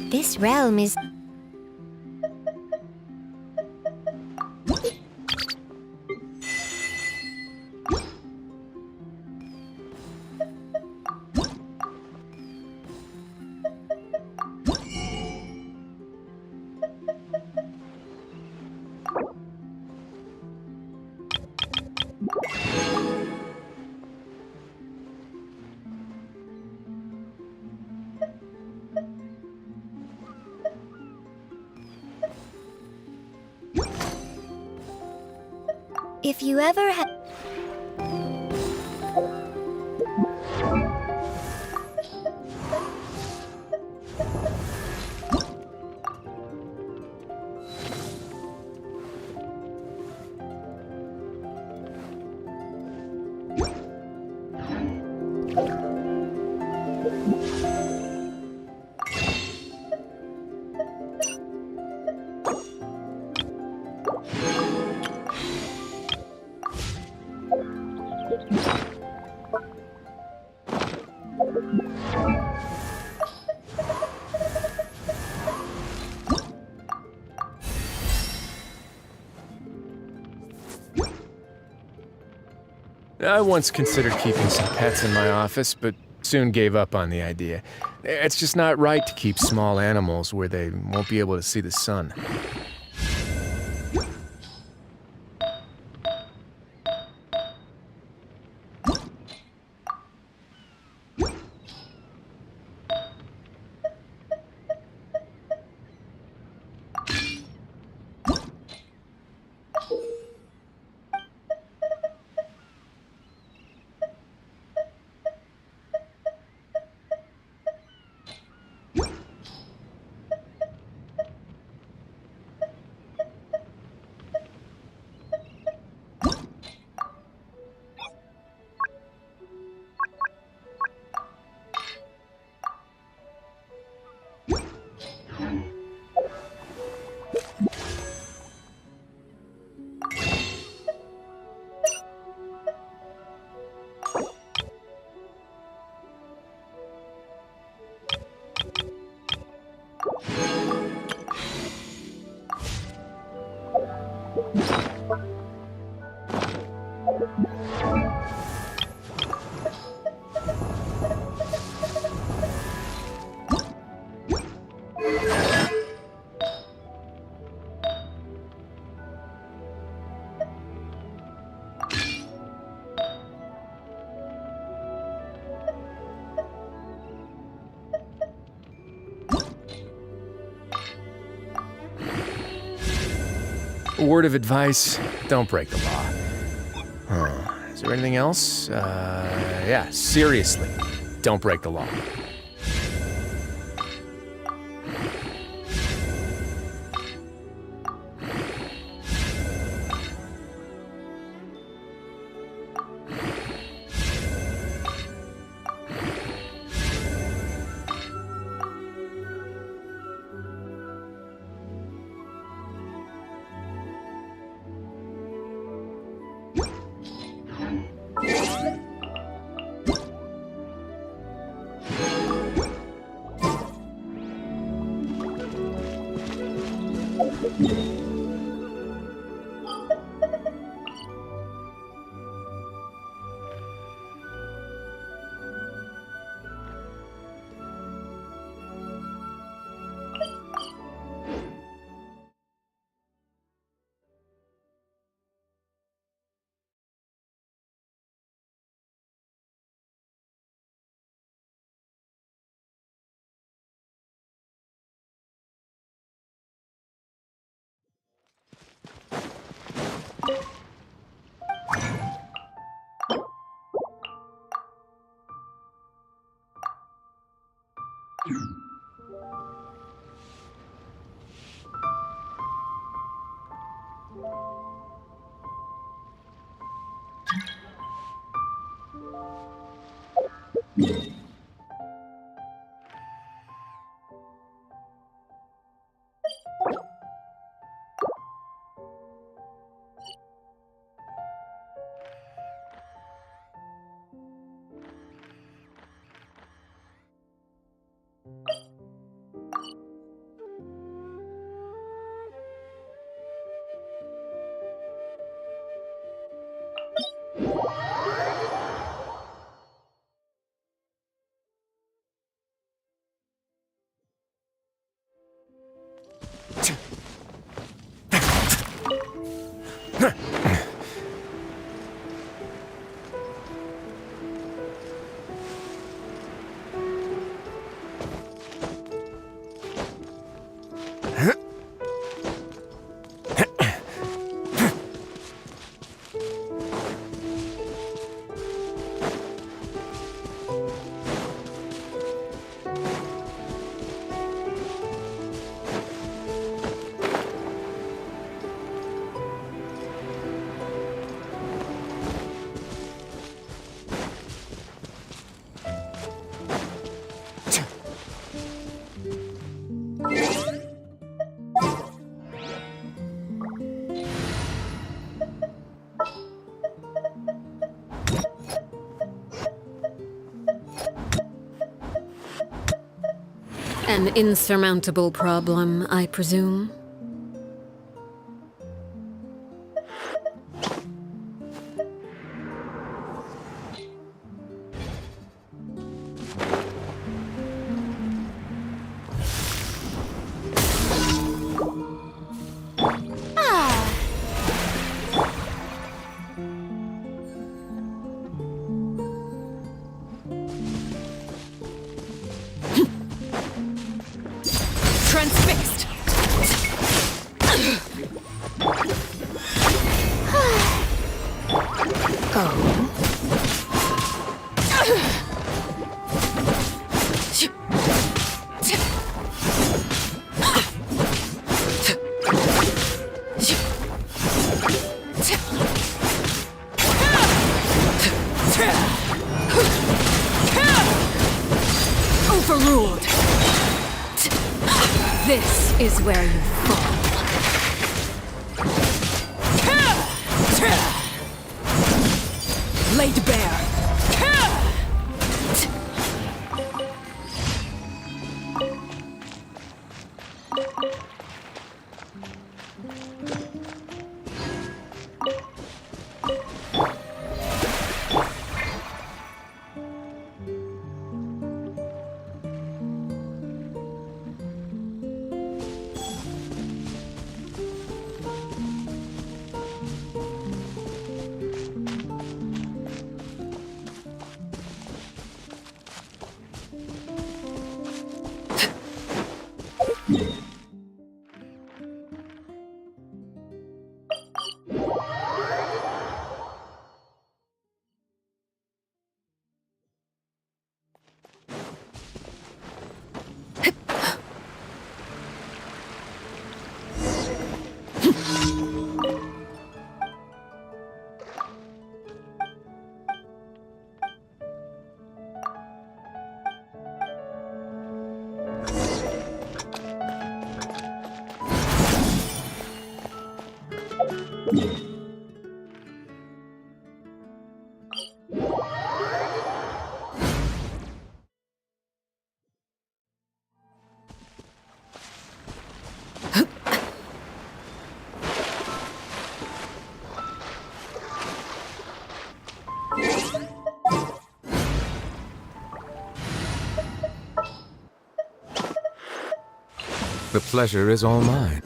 This realm is... If you ever had... I once considered keeping some pets in my office, but soon gave up on the idea. It's just not right to keep small animals where they won't be able to see the sun. A word of advice, don't break the law. Is there anything else? Yeah, seriously, don't break the law. An insurmountable problem, I presume. Transfixed! Overruled! This is where you fall. Laid bare. The pleasure is all mine.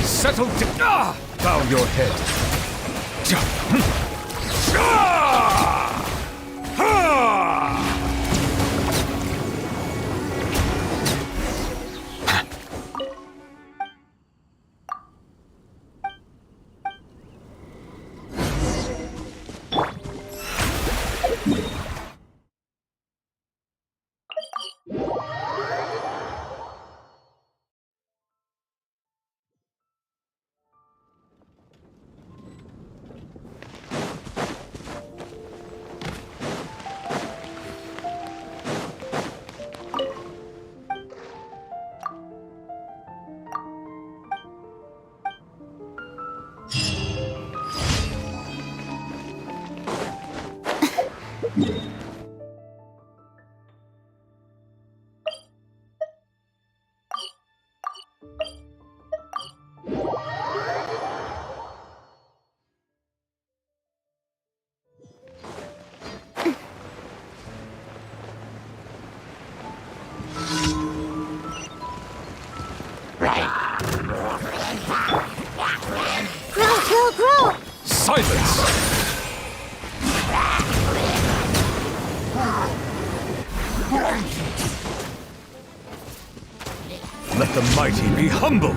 Settle down! Bow your head. Grow, grow, grow! Silence! Let the mighty be humbled!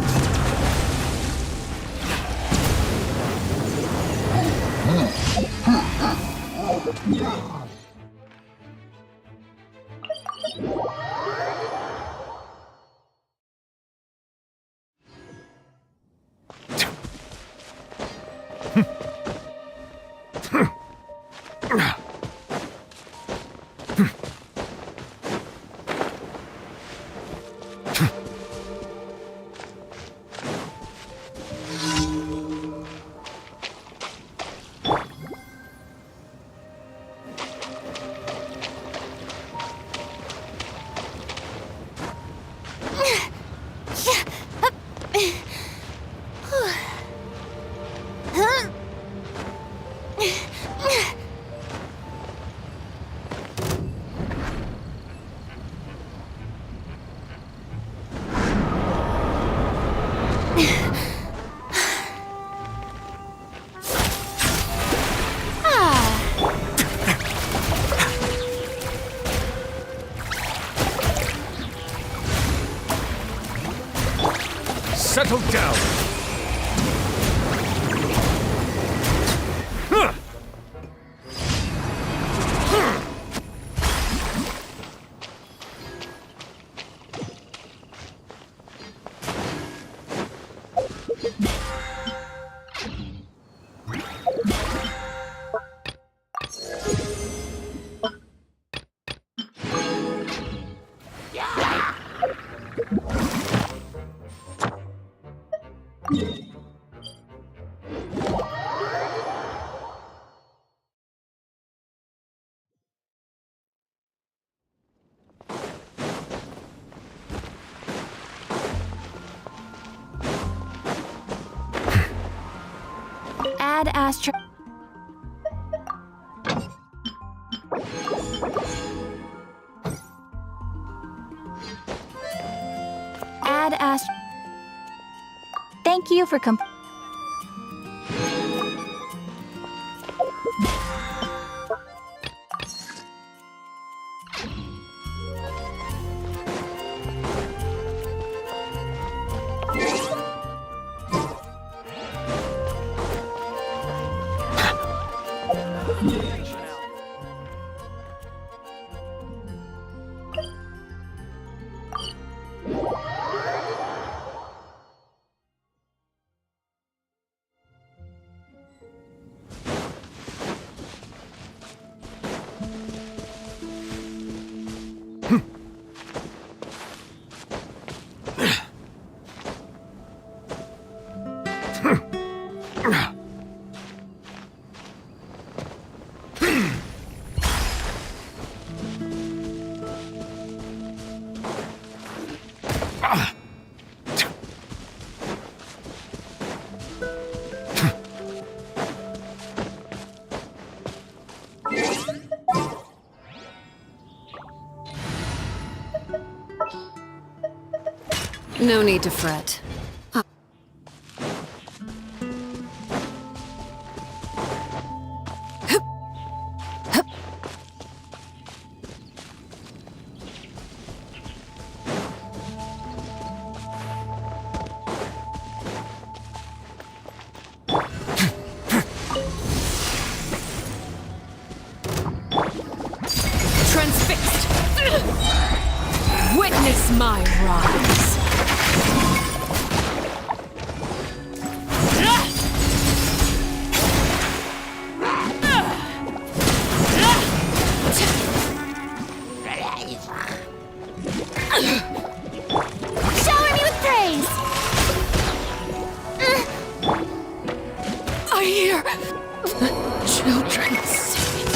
Settle down! Huh. Add Astro. Add Astro. Thank you for No need to fret. Transfixed! Witness my rise! Shower me with praise! I hear children singing.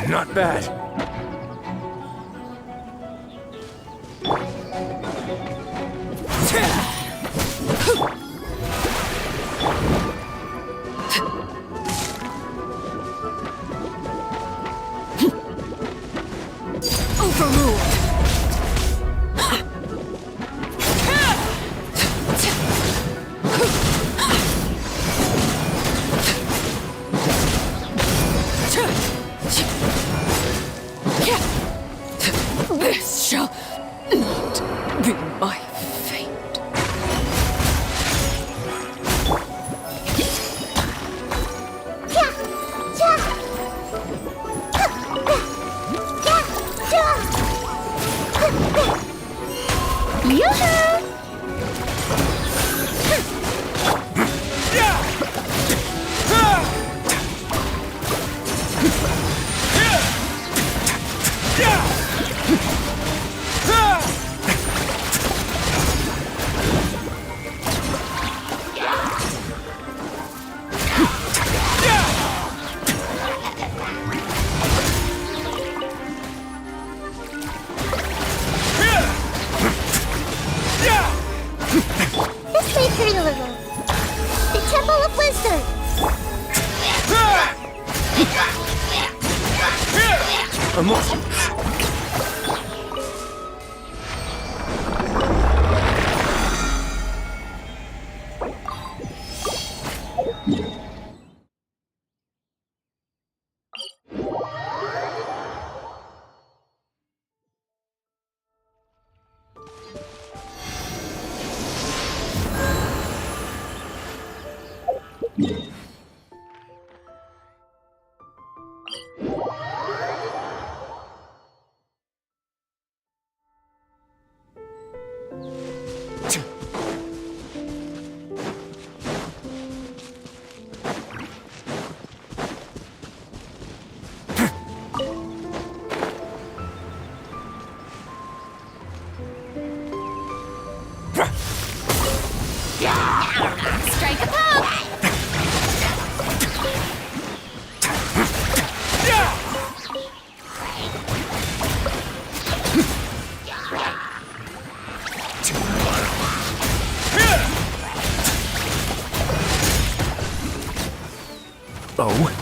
Not bad. Yoo-hoo! This way, Turtle. The Temple of Wisdom. Strike a pose! Oh.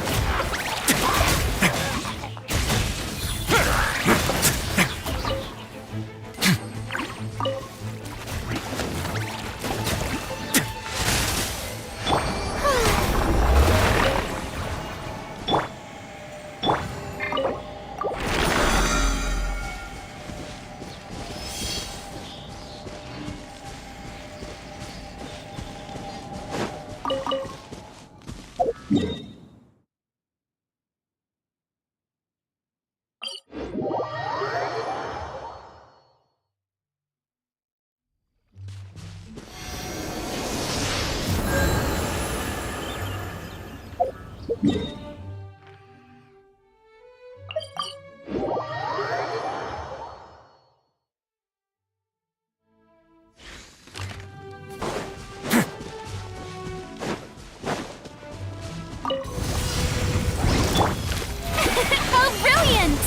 Oh, brilliant!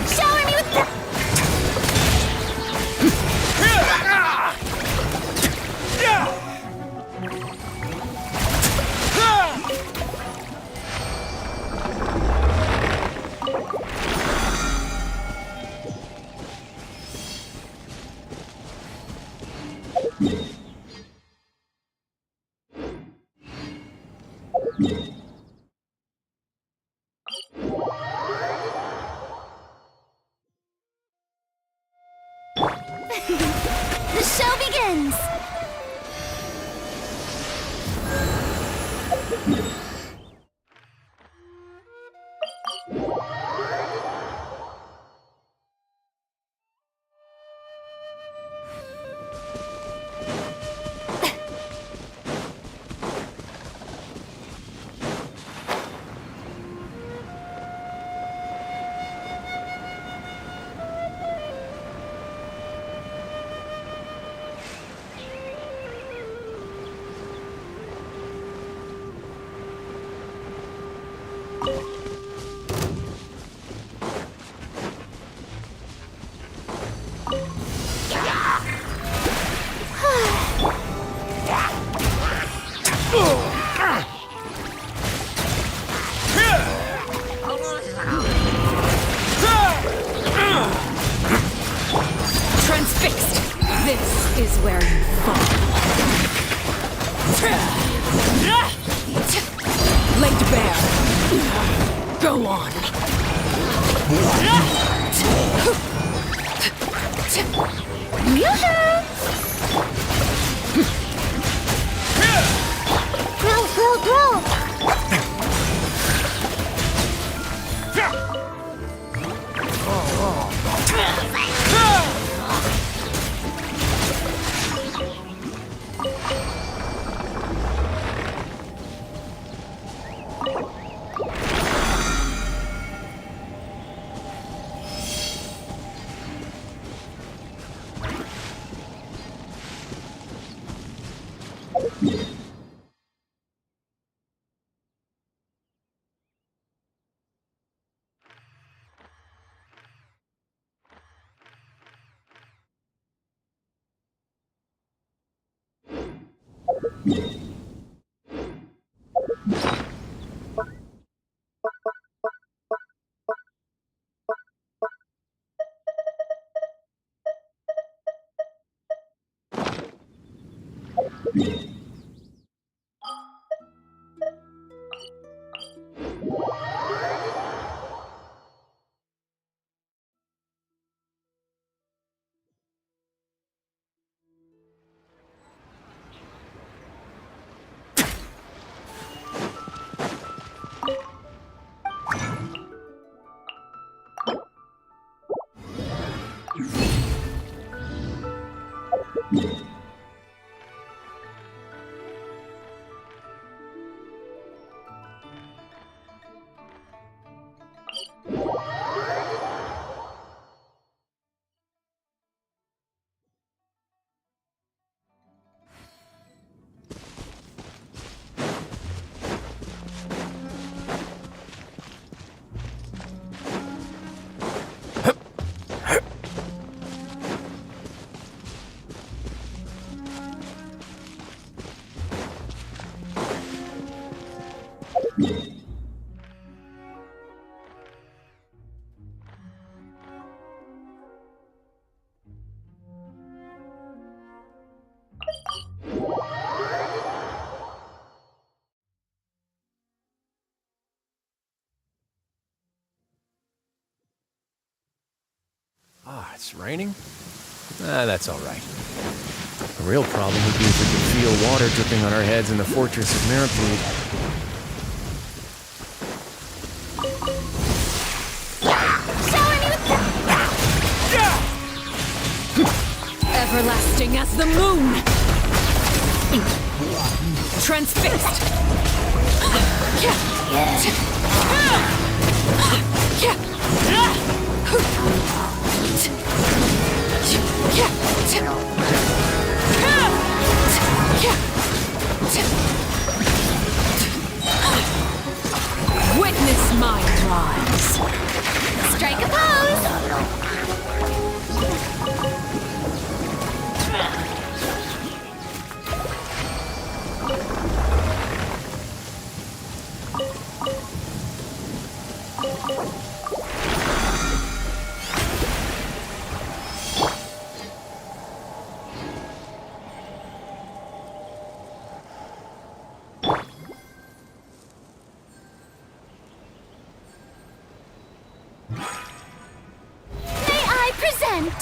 Shower me with the show begins! Transfixed! This is where you fall. Laid bare. Go on. Grow! Ah, it's raining? That's all right. The real problem would be if we could feel water dripping on our heads in the fortress of Mirapede. Everlasting as the moon. Transfixed. Witness my rise. Strike a pose! May I present?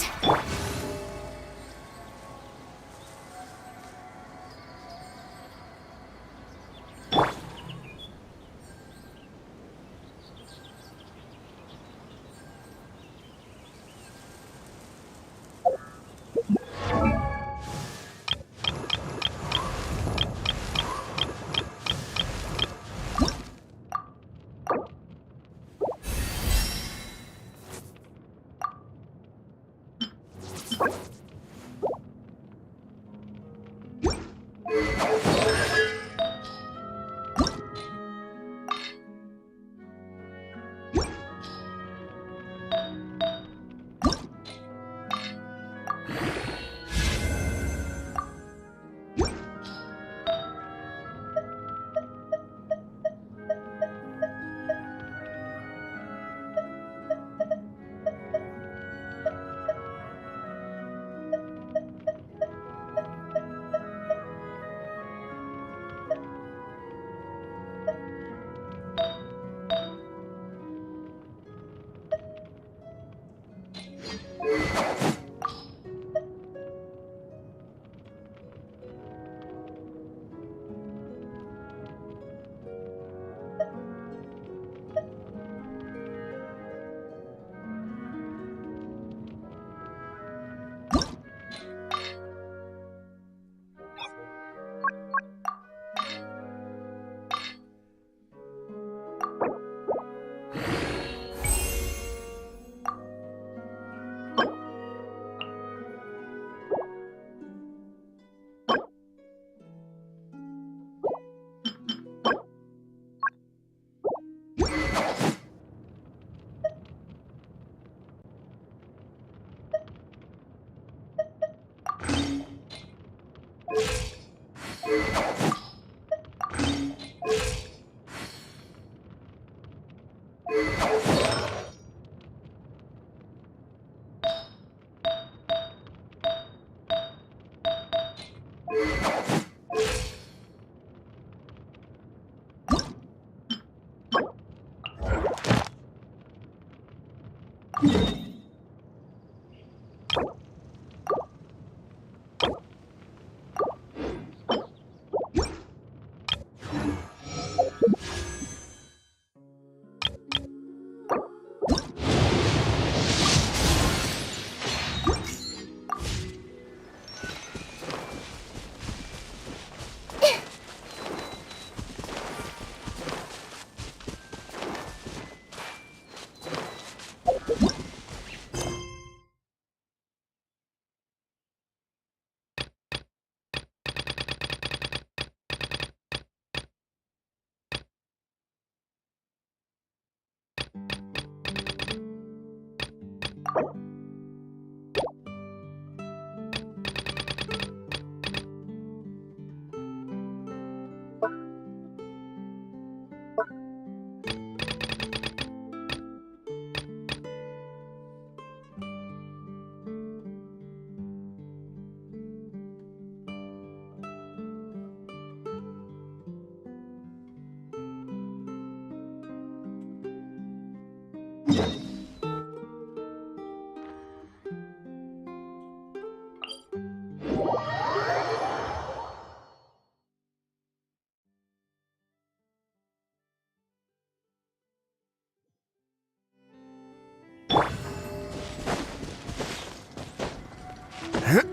Here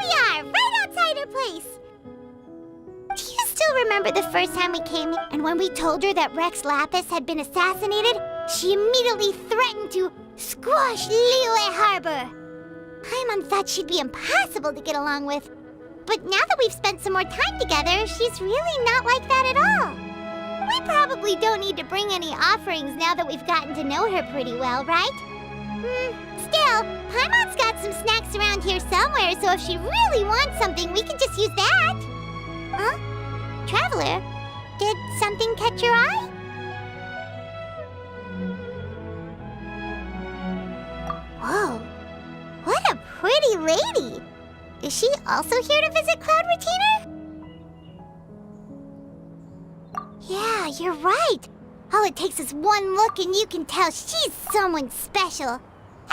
we are, right outside her place. Do you still remember the first time we came here, and when we told her that Rex Lapis had been assassinated, she immediately threatened to squash Liyue Harbor. Paimon thought she'd be impossible to get along with. But now that we've spent some more time together, she's really not like that at all. We probably don't need to bring any offerings now that we've gotten to know her pretty well, right? Still, Paimon's got some snacks around here somewhere, so if she really wants something, we can just use that. Huh? Traveler, did something catch your eye? Whoa, what a pretty lady! Is she also here to visit Cloud Retainer? Yeah, you're right. All it takes is one look and you can tell she's someone special.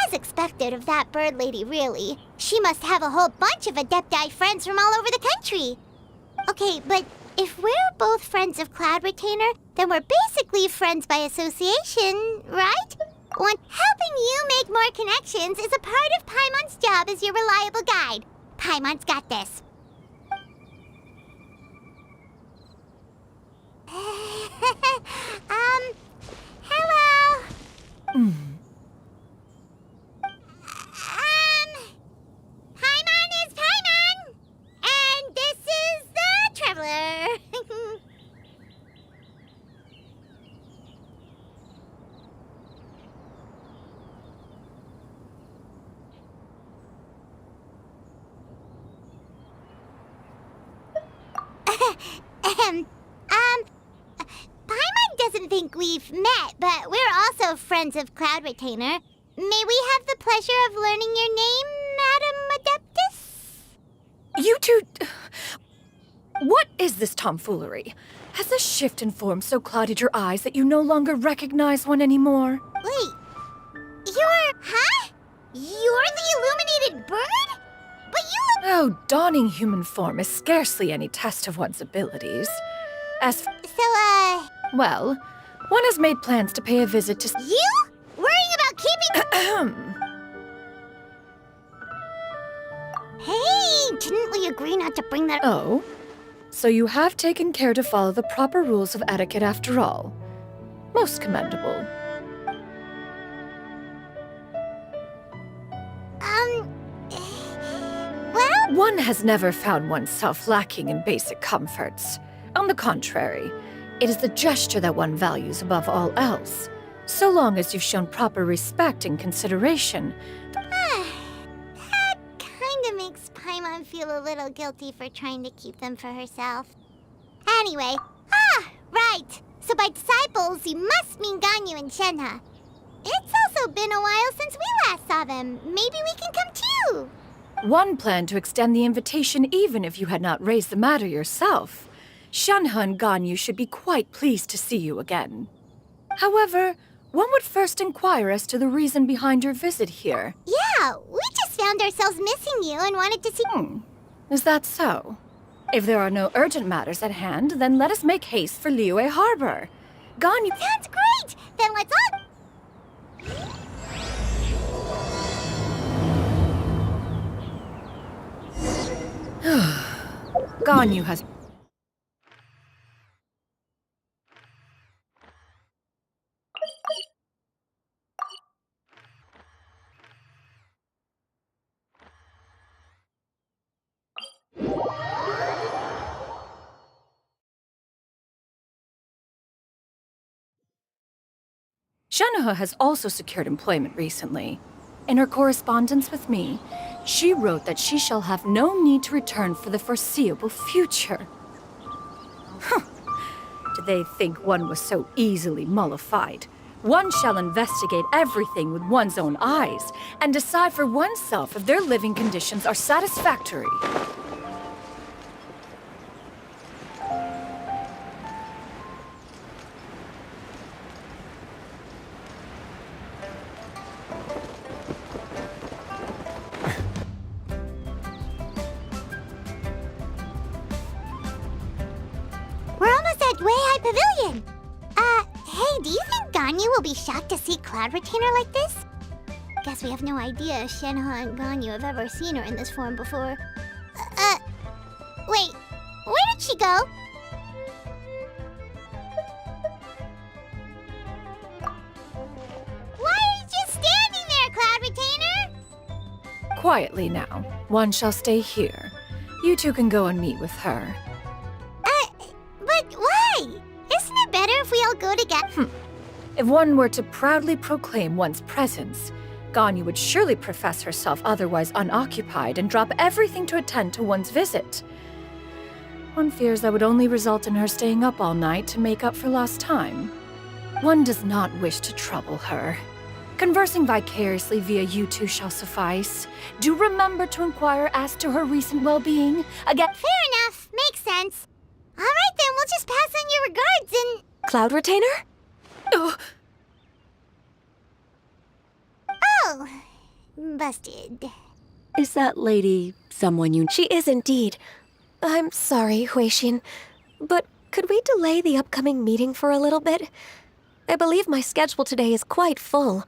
As expected of that bird lady, really. She must have a whole bunch of Adepti friends from all over the country. Okay, but if we're both friends of Cloud Retainer, then we're basically friends by association, right? Helping you make more connections is a part of Paimon's job as your reliable guide. Paimon's got this. Hello? Paimon is Paimon! And this is the Traveler. Paimon doesn't think we've met, but we're also friends of Cloud Retainer. May we have the pleasure of learning your name, Madam Adeptus? You two... What is this tomfoolery? Has the shift in form so clouded your eyes that you no longer recognize one anymore? Wait, huh? You're the illuminated bird? But you look... Oh, donning human form is scarcely any test of one's abilities. As... Well, one has made plans to pay a visit to... You? Worrying about keeping... Hey, didn't we agree not to bring that... Oh? So you have taken care to follow the proper rules of etiquette after all. Most commendable. Well... One has never found oneself lacking in basic comforts. On the contrary, it is the gesture that one values above all else. So long as you've shown proper respect and consideration. That kinda makes Paimon feel a little guilty for trying to keep them for herself. Anyway, right. So by disciples, you must mean Ganyu and Shenhe. It's also been a while since we last saw them. Maybe we can come too. One planned to extend the invitation even if you had not raised the matter yourself. Shenhe and Ganyu should be quite pleased to see you again. However, one would first inquire as to the reason behind your visit here. Yeah, we just found ourselves missing you and wanted to see... Is that so? If there are no urgent matters at hand, then let us make haste for Liyue Harbor. Ganyu... Sounds great! Then let's all... Ganyu has... Shenhe has also secured employment recently. In her correspondence with me, she wrote that she shall have no need to return for the foreseeable future. Did they think one was so easily mollified? One shall investigate everything with one's own eyes and decide for oneself if their living conditions are satisfactory. Ganyu will be shocked to see Cloud Retainer like this? Guess we have no idea if Shenhe and Ganyu have ever seen her in this form before. Wait, where did she go? Why are you just standing there, Cloud Retainer? Quietly now. One shall stay here. You two can go and meet with her. But why? Isn't it better if we all go together? If one were to proudly proclaim one's presence, Ganyu would surely profess herself otherwise unoccupied and drop everything to attend to one's visit. One fears that would only result in her staying up all night to make up for lost time. One does not wish to trouble her. Conversing vicariously via you two shall suffice. Do remember to inquire as to her recent well-being. Again, Fair enough. Makes sense. All right, then, we'll just pass on your regards and... Cloud Retainer? oh, Oh, busted. Is that lady someone you... She is indeed. I'm sorry, Huixin, but could we delay the upcoming meeting for a little bit? I believe my schedule today is quite full.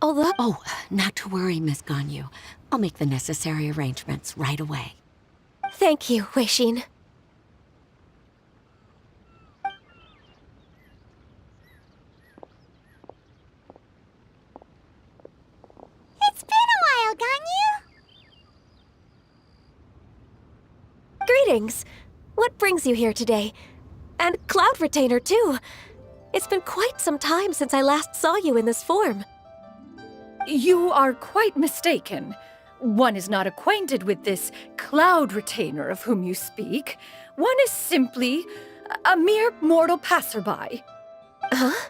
Although... Oh, not to worry, Miss Ganyu. I'll make the necessary arrangements right away. Thank you, Huixin. It's been a while, Ganyu. Greetings. What brings you here today? And Cloud Retainer, too. It's been quite some time since I last saw you in this form. you are quite mistaken. One is not acquainted with this Cloud Retainer of whom you speak. One is simply a mere mortal passerby. Huh?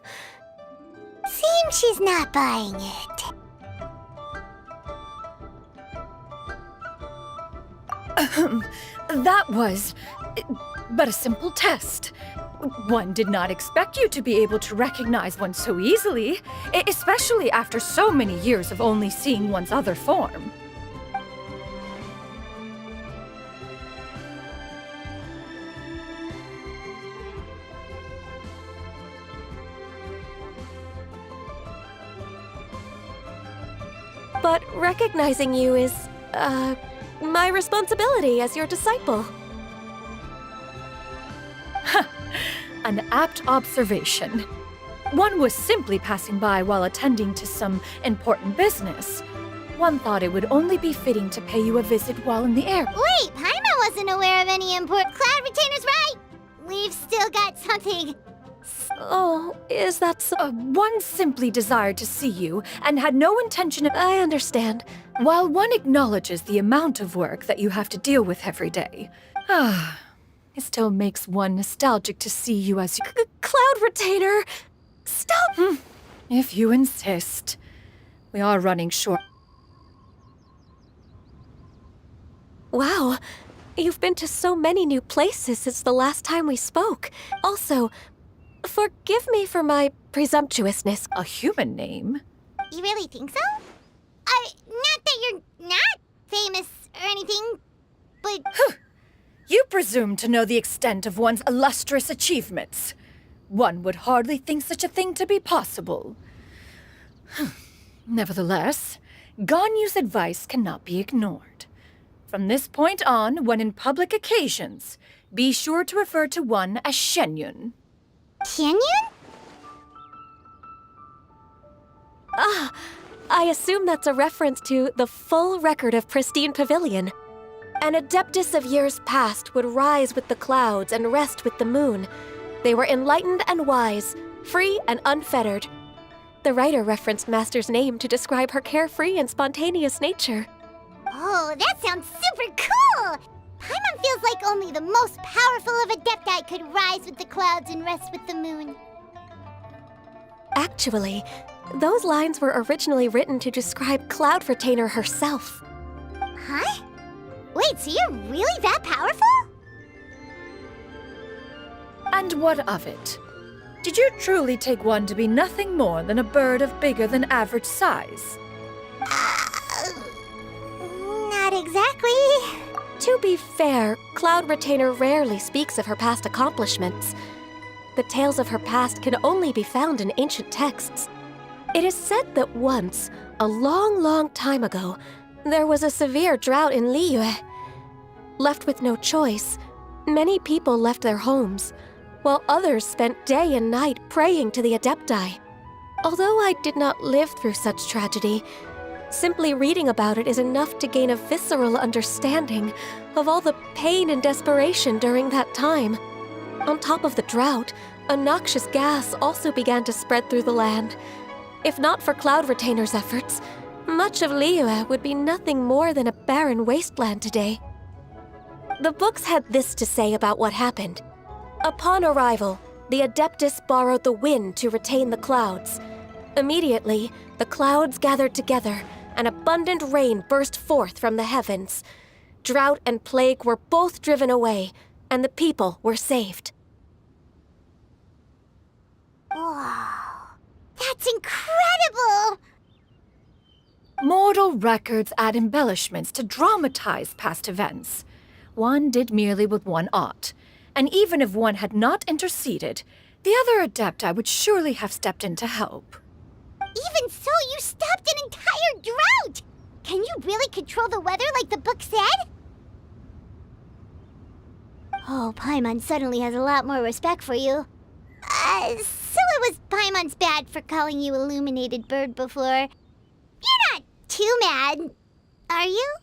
Seems she's not buying it. That was but a simple test. One did not expect you to be able to recognize one so easily, especially after so many years of only seeing one's other form. But recognizing you is, my responsibility as your disciple. An apt observation. One was simply passing by while attending to some important business. One thought it would only be fitting to pay you a visit while in the air. Wait, Paimon wasn't aware of any import. Cloud Retainer's right! We've still got something. Oh, is that so? One simply desired to see you and had no intention of... I understand. While one acknowledges the amount of work that you have to deal with every day, it still makes one nostalgic to see you as you... Cloud Retainer! Stop! If you insist. We are running short. Wow, you've been to so many new places since the last time we spoke. Also, forgive me for my presumptuousness. A human name? You really think so? Not that you're not famous or anything, but... You presume to know the extent of one's illustrious achievements. One would hardly think such a thing to be possible. Nevertheless, Ganyu's advice cannot be ignored. From this point on, when in public occasions, be sure to refer to one as Shenyun. Shenyun? I assume that's a reference to the full record of Pristine Pavilion. An adeptus of years past would rise with the clouds and rest with the moon. They were enlightened and wise, free and unfettered. The writer referenced Master's name to describe her carefree and spontaneous nature. Oh, that sounds super cool! Paimon feels like only the most powerful of Adepti could rise with the clouds and rest with the moon. Actually, those lines were originally written to describe Cloud Retainer herself. Huh? Wait, so you're really that powerful? And what of it? Did you truly take one to be nothing more than a bird of bigger than average size? Not exactly. To be fair, Cloud Retainer rarely speaks of her past accomplishments. the tales of her past can only be found in ancient texts. It is said that once, a long, long time ago, there was a severe drought in Liyue. Left with no choice, many people left their homes, while others spent day and night praying to the Adepti. Although I did not live through such tragedy, simply reading about it is enough to gain a visceral understanding of all the pain and desperation during that time. On top of the drought, a noxious gas also began to spread through the land. If not for Cloud Retainer's efforts, much of Liyue would be nothing more than a barren wasteland today. The books had this to say about what happened. Upon arrival, the Adeptus borrowed the wind to retain the clouds. Immediately, the clouds gathered together, and abundant rain burst forth from the heavens. Drought and plague were both driven away, and the people were saved. Wow, that's incredible! Mortal records add embellishments to dramatize past events. One did merely what one ought, and even if one had not interceded, the other Adepti would surely have stepped in to help. Even so, you stopped an entire drought! Can you really control the weather like the book said? Oh, Paimon suddenly has a lot more respect for you. So it was Paimon's bad for calling you Illuminated Bird before. You're not too mad, are you?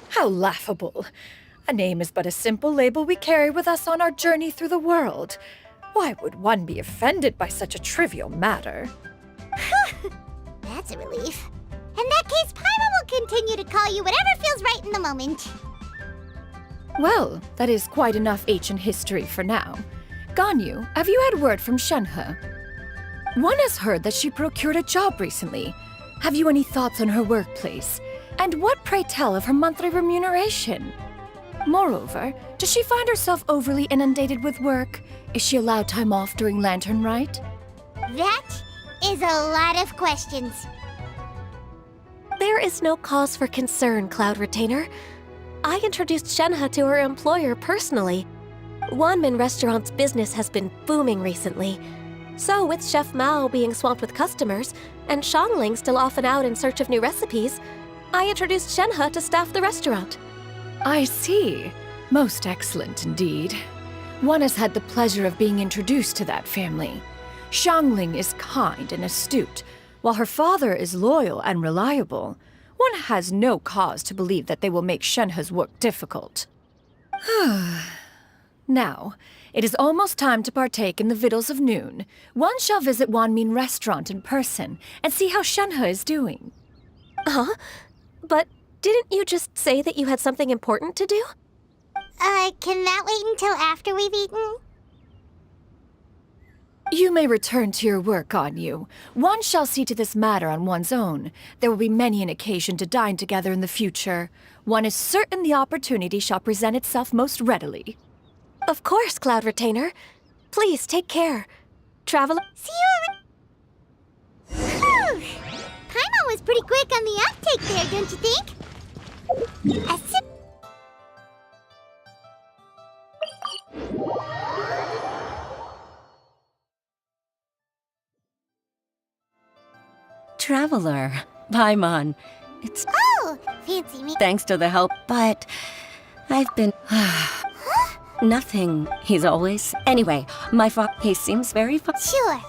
How laughable. A name is but a simple label we carry with us on our journey through the world. Why would one be offended by such a trivial matter? That's a relief. In that case, Paimon will continue to call you whatever feels right in the moment. Well, that is quite enough ancient history for now. Ganyu, have you had word from Shenhe? One has heard that she procured a job recently. Have you any thoughts on her workplace? And what, pray tell, of her monthly remuneration? Moreover, does she find herself overly inundated with work? Is she allowed time off during Lantern Rite? That is a lot of questions. There is no cause for concern, Cloud Retainer. I introduced Shenhe to her employer personally. Wanmin Restaurant's business has been booming recently. So, with Chef Mao being swamped with customers, and Shangling still off and out in search of new recipes, I introduced Shenhe to staff the restaurant. I see. Most excellent indeed. One has had the pleasure of being introduced to that family. Shangling is kind and astute, while her father is loyal and reliable. One has no cause to believe that they will make Shenhe's work difficult. Now, it is almost time to partake in the victuals of noon. One shall visit Wanmin Restaurant in person and see how Shenhe is doing. Huh? But didn't you just say that you had something important to do? Can that wait until after we've eaten? You may return to your work, Ganyu. One shall see to this matter on one's own. There will be many an occasion to dine together in the future. One is certain the opportunity shall present itself most readily. Of course, Cloud Retainer. Please take care. Traveler. See you around. Paimon was pretty quick on the uptake there, don't you think? A sip. Traveler, Paimon, it's Oh, fancy me. thanks to the help, but I've been... Nothing. He's always... Anyway, he seems very fun. Sure.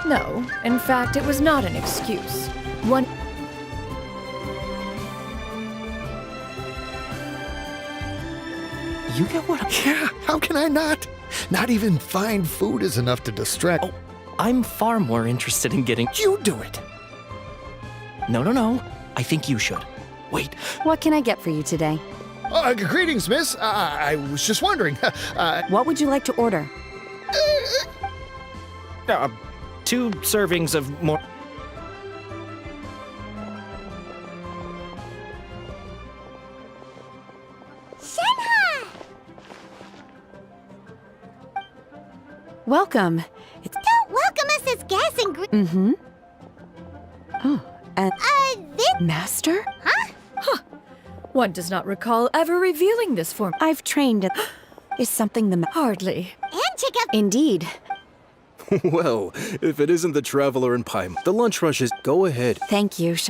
No, in fact, it was not an excuse. One... You get what? Yeah, how can I not? Not even fine food is enough to distract. Oh, I'm far more interested in getting... You do it! No. I think you should. Wait. What can I get for you today? Greetings, miss. I was just wondering. What would you like to order? 2 servings of more... Shenhe! Welcome. Don't welcome us as guests and This? Master? One does not recall ever revealing this form. I've trained at... Is something the... Hardly. And check out. Indeed. Well, if it isn't the Traveler and Paimon, the lunch rush is... Go ahead. Thank you. Woohoo!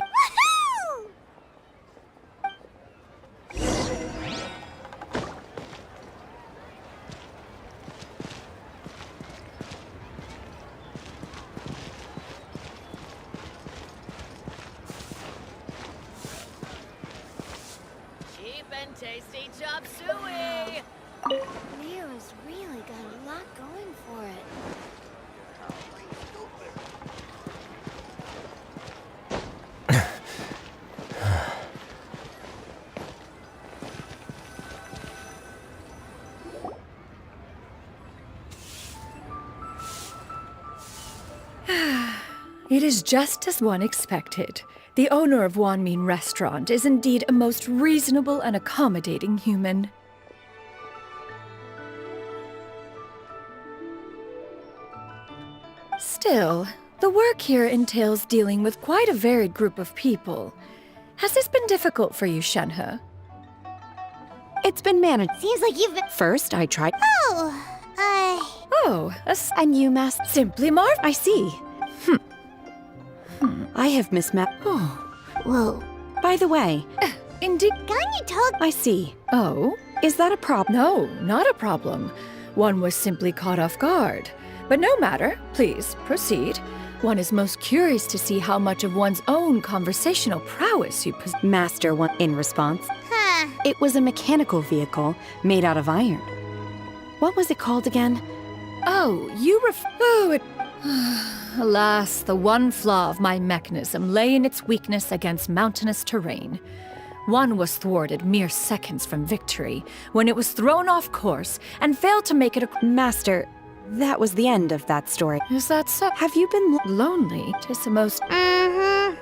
Cheap and tasty chop suey. Mira's really got a lot going for it. It is just as one expected. The owner of Wanmin Restaurant is indeed a most reasonable and accommodating human. Still, the work here entails dealing with quite a varied group of people. Has this been difficult for you, Shenhe? It's been managed. Seems like you've been. First, I tried... Oh, And you, Master... simply marvelous. I see. I have mismapped... Oh. Whoa. By the way, Indeed. Ganyu told. I see. Oh? Is that a problem? No, not a problem. One was simply caught off guard. But no matter, please proceed. One is most curious to see how much of one's own conversational prowess you possess. Master one in response. Huh. It was a mechanical vehicle made out of iron. What was it called again? Oh, Oh, it. Alas, the one flaw of my mechanism lay in its weakness against mountainous terrain. One was thwarted mere seconds from victory when it was thrown off course and failed to make it a. Master, that was the end of that story. Is that so? Have you been... Lonely? 'Tis the most. Mm-hmm.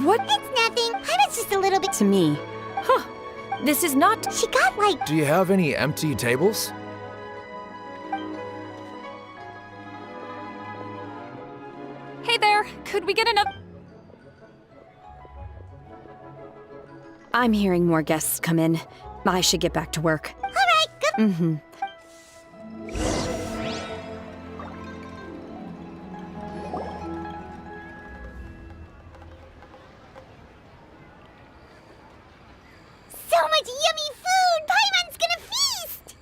What? It's nothing. I was just a little bit. To me. Huh. This is not. She got like. Do you have any empty tables? Hey there, could we get another? I'm hearing more guests come in. I should get back to work. All right, good. Mm-hmm. So much yummy food! Paimon's gonna feast!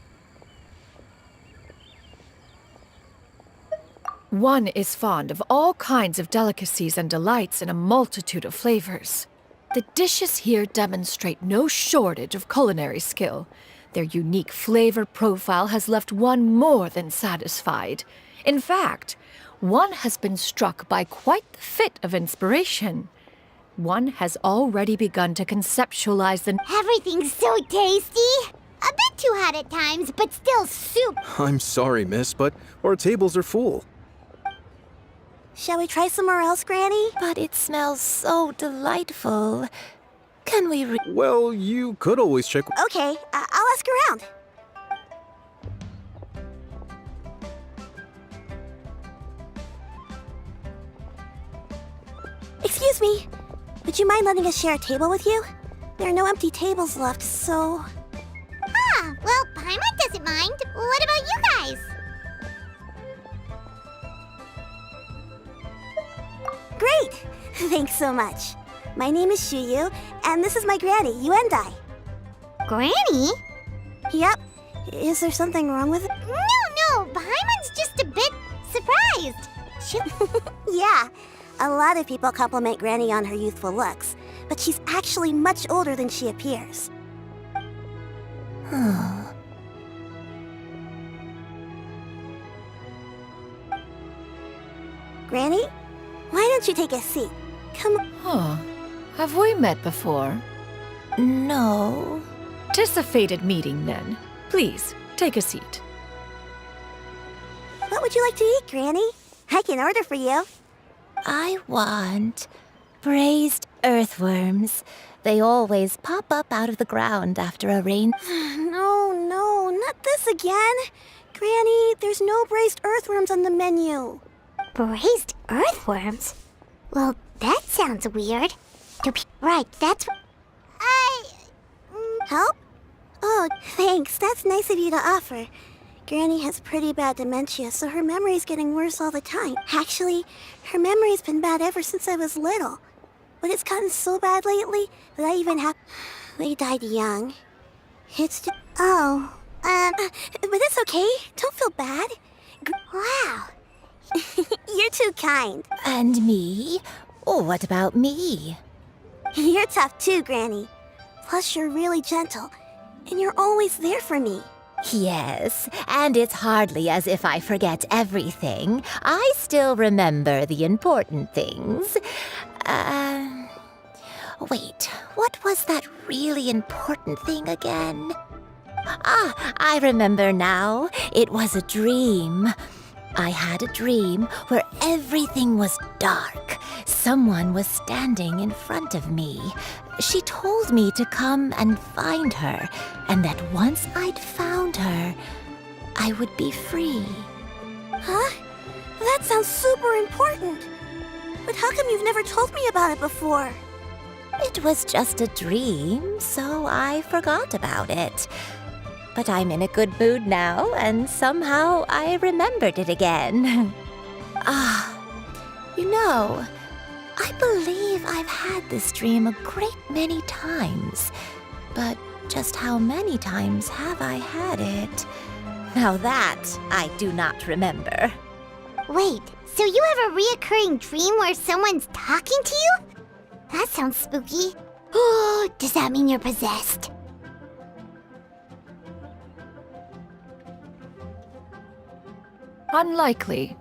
One is fond of all kinds of delicacies and delights in a multitude of flavors. The dishes here demonstrate no shortage of culinary skill. Their unique flavor profile has left one more than satisfied. In fact, one has been struck by quite the fit of inspiration. One has already begun to conceptualize the. Everything's so tasty! A bit too hot at times, but still soup. I'm sorry, miss, but our tables are full. Shall we try somewhere else, Granny? But it smells so delightful. Can we Well, you could always check... Okay, I'll ask around. Excuse me. Would you mind letting us share a table with you? There are no empty tables left, so... Ah, well, Paimon doesn't mind. What about you guys? Great! Thanks so much. My name is Shuyu, and this is my granny, Yuendai. Granny? Yep. Is there something wrong with it? No, Paimon's just a bit surprised. Yeah. A lot of people compliment Granny on her youthful looks, but she's actually much older than she appears. Granny? Why don't you take a seat? Come on. Huh. Have we met before? No. 'Tis a fated meeting, then. Please, take a seat. What would you like to eat, Granny? I can order for you. I want braised earthworms. They always pop up out of the ground after a rain. No, not this again. Granny, there's no braised earthworms on the menu. Braised earthworms? Well, that sounds weird. Right, that's... Help? Oh, thanks. That's nice of you to offer. Granny has pretty bad dementia, so her memory's getting worse all the time. Actually, her memory's been bad ever since I was little. But it's gotten so bad lately that I even have... They died young. It's just... Oh, but it's okay. Don't feel bad. Wow. You're too kind. And me? Oh, what about me? You're tough too, Granny. Plus, you're really gentle. And you're always there for me. Yes, and it's hardly as if I forget everything. I still remember the important things. Wait, what was that really important thing again? Ah, I remember now. It was a dream. I had a dream where everything was dark. Someone was standing in front of me. She told me to come and find her, and that once I'd found her, I would be free. Huh? That sounds super important. But how come you've never told me about it before? It was just a dream, so I forgot about it. But I'm in a good mood now, and somehow I remembered it again. You know, I believe I've had this dream a great many times. But just how many times have I had it? Now that I do not remember. Wait, so you have a reoccurring dream where someone's talking to you? That sounds spooky. Oh, does that mean you're possessed? Unlikely.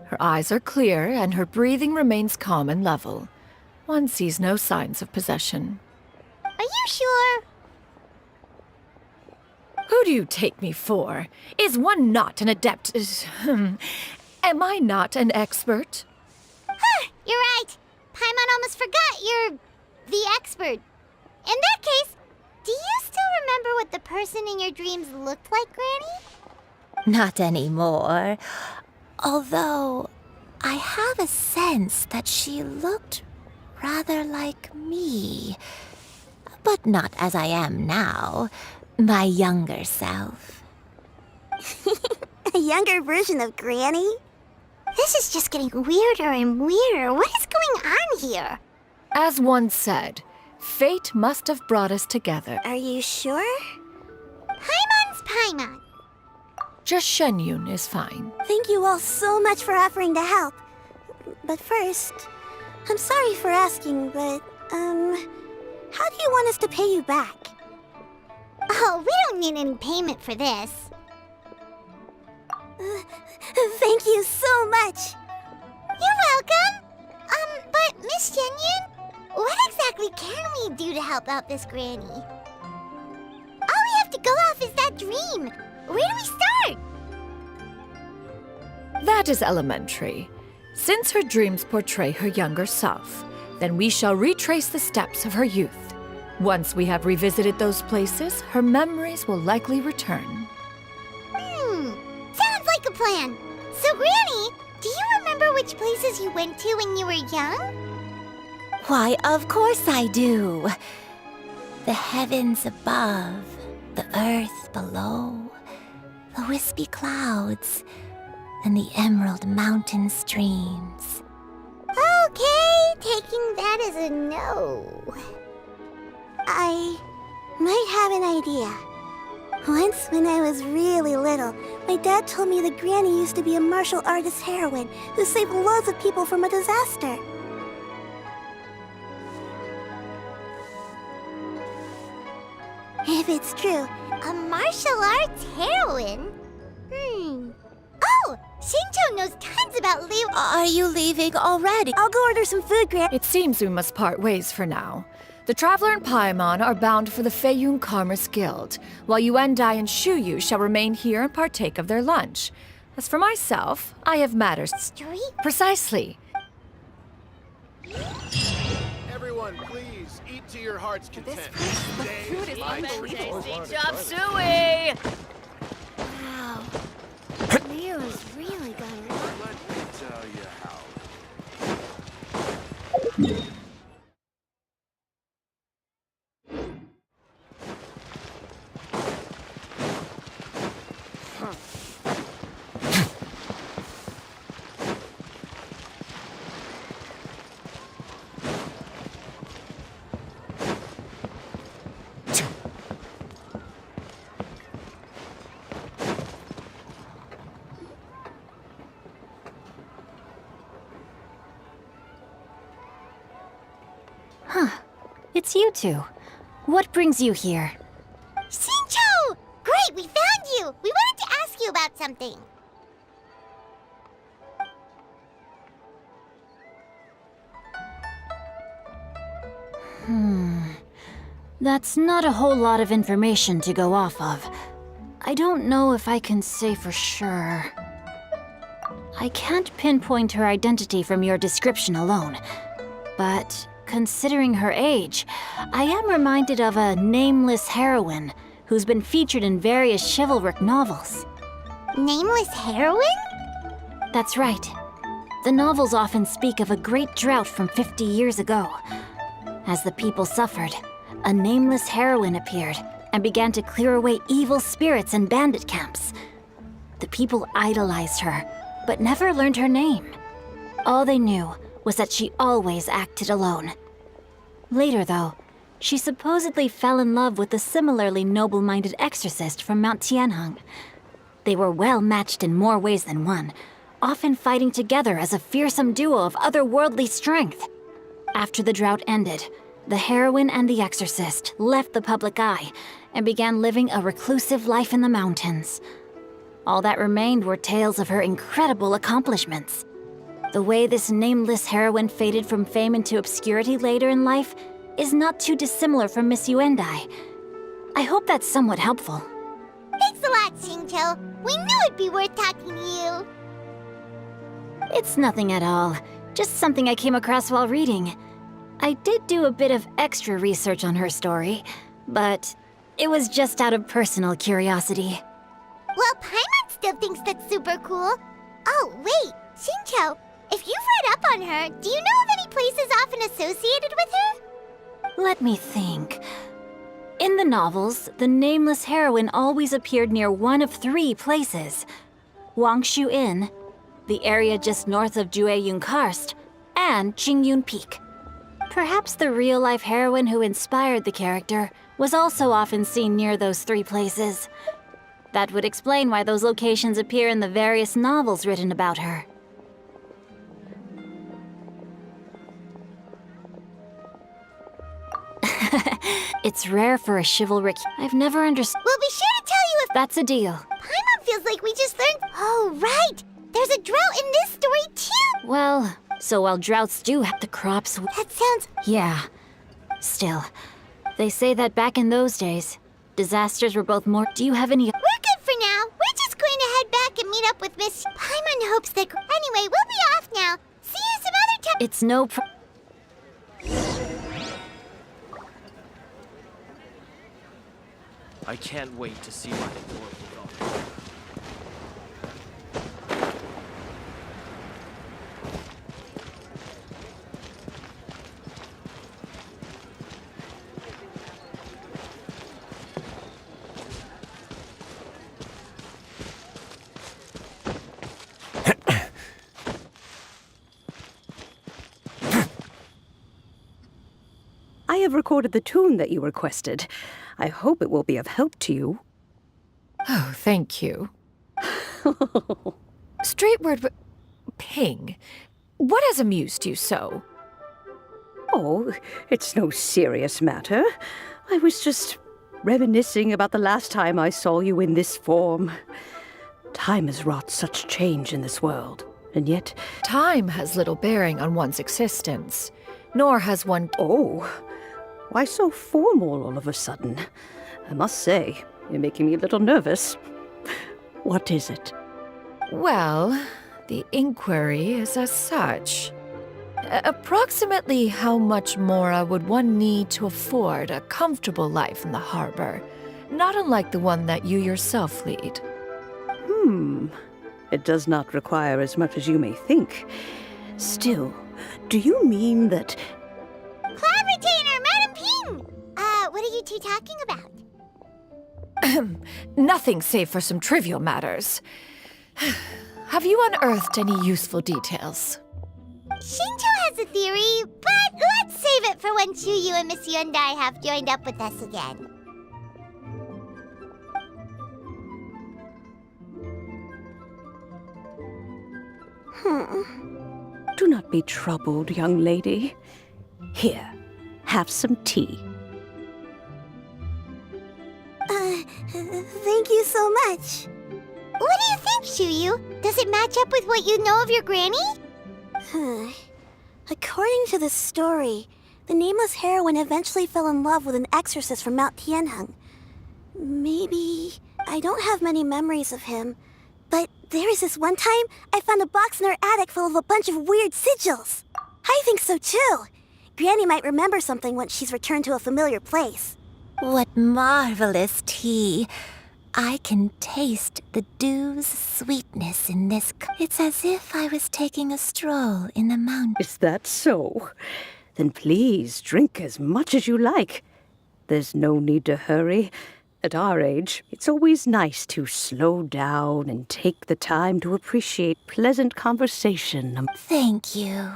Her eyes are clear and her breathing remains calm and level. One sees no signs of possession. Are you sure? Who do you take me for? Is one not an adept? Am I not an expert? Huh, you're right. Paimon almost forgot you're the expert. In that case, do you still remember what the person in your dreams looked like, Granny? Not anymore. Although, I have a sense that she looked rather like me. But not as I am now. My younger self. A younger version of Granny? This is just getting weirder and weirder. What is going on here? As one said, fate must have brought us together. Are you sure? Paimon's Paimon. Just Shenyun is fine. Thank you all so much for offering to help. But first, I'm sorry for asking, but, how do you want us to pay you back? Oh, we don't need any payment for this. Thank you so much. You're welcome. But Miss Shenyun, what exactly can we do to help out this granny? All we have to go off is that dream. Where do we start? That is elementary. Since her dreams portray her younger self, then we shall retrace the steps of her youth. Once we have revisited those places, her memories will likely return. Sounds like a plan. So, Granny, do you remember which places you went to when you were young? Why, of course I do. The heavens above, the earth below, the wispy clouds, and the emerald mountain streams. Okay, taking that as a no. I might have an idea. Once, when I was really little, my dad told me that Granny used to be a martial artist heroine who saved loads of people from a disaster. If it's true, A martial arts heroine? Oh, Shinjo knows tons about Liu. Are you leaving already? I'll go order some food, Granny. It seems we must part ways for now. The Traveler and Paimon are bound for the Feiyun Commerce Guild, while Yuendai and Shuyu shall remain here and partake of their lunch. As for myself, I have matters... Story? Precisely. Everyone, please, eat to your heart's content. Food is unbelievable. Chop suey! Wow. Leo's really got it. Let me tell you how. It's you two. What brings you here? Shincho! Great, we found you! We wanted to ask you about something. That's not a whole lot of information to go off of. I don't know if I can say for sure. I can't pinpoint her identity from your description alone, but considering her age, I am reminded of a nameless heroine who's been featured in various chivalric novels. Nameless heroine? That's right. The novels often speak of a great drought from 50 years ago. As the people suffered, a nameless heroine appeared and began to clear away evil spirits and bandit camps. The people idolized her, but never learned her name. All they knew was that she always acted alone. Later, though, she supposedly fell in love with a similarly noble-minded exorcist from Mount Tianheng. They were well matched in more ways than one, often fighting together as a fearsome duo of otherworldly strength. After the drought ended, the heroine and the exorcist left the public eye and began living a reclusive life in the mountains. All that remained were tales of her incredible accomplishments. The way this nameless heroine faded from fame into obscurity later in life is not too dissimilar from Miss Yuendai. I hope that's somewhat helpful. Thanks a lot, Shincho. We knew it'd be worth talking to you. It's nothing at all, just something I came across while reading. I did do a bit of extra research on her story, but it was just out of personal curiosity. Well, Paimon still thinks that's super cool. Oh, wait, Shincho, if you've read up on her, do you know of any places often associated with her? Let me think. In the novels, the nameless heroine always appeared near one of 3 places. Wangshu Inn, the area just north of Jueyun Karst, and Qingyun Peak. Perhaps the real-life heroine who inspired the character was also often seen near those 3 places. That would explain why those locations appear in the various novels written about her. It's rare for a chivalric. I've never understood. We'll be sure to tell you if That's a deal. Paimon feels like we just learned. Oh, right! There's a drought in this story, too! Well, so while droughts do have the crops. That sounds. Yeah. Still, they say that back in those days, disasters were both more. Do you have any. We're good for now. We're just going to head back and meet up with Miss. Paimon hopes that. Anyway, we'll be off now. See you some other time. It's no I can't wait to see my adorable daughter. I have recorded the tune that you requested. I hope it will be of help to you. Oh, thank you. Straight word, but Ping, what has amused you so? Oh, it's no serious matter. I was just reminiscing about the last time I saw you in this form. Time has wrought such change in this world, and yet... Time has little bearing on one's existence, nor has one... Oh, why so formal all of a sudden? I must say, you're making me a little nervous. What is it? Well, the inquiry is as such. Approximately how much more would one need to afford a comfortable life in the harbor, not unlike the one that you yourself lead? It does not require as much as you may think. Still, do you mean that... Cloud Retainer, Madam Ping! What are you two talking about? Nothing save for some trivial matters. Have you unearthed any useful details? Shinjo has a theory, but let's save it for when Chuyu and Miss Yundai have joined up with us again. Do not be troubled, young lady. Here, have some tea. Thank you so much. What do you think, Chuyu? Does it match up with what you know of your granny? According to the story, the nameless heroine eventually fell in love with an exorcist from Mount Tianheng. Maybe I don't have many memories of him, but there was this one time I found a box in her attic full of a bunch of weird sigils. I think so too. Granny might remember something once she's returned to a familiar place. What marvelous tea. I can taste the dew's sweetness in this. It's as if I was taking a stroll in the mountains. Is that so? Then please drink as much as you like. There's no need to hurry. At our age, it's always nice to slow down and take the time to appreciate pleasant conversation. Thank you.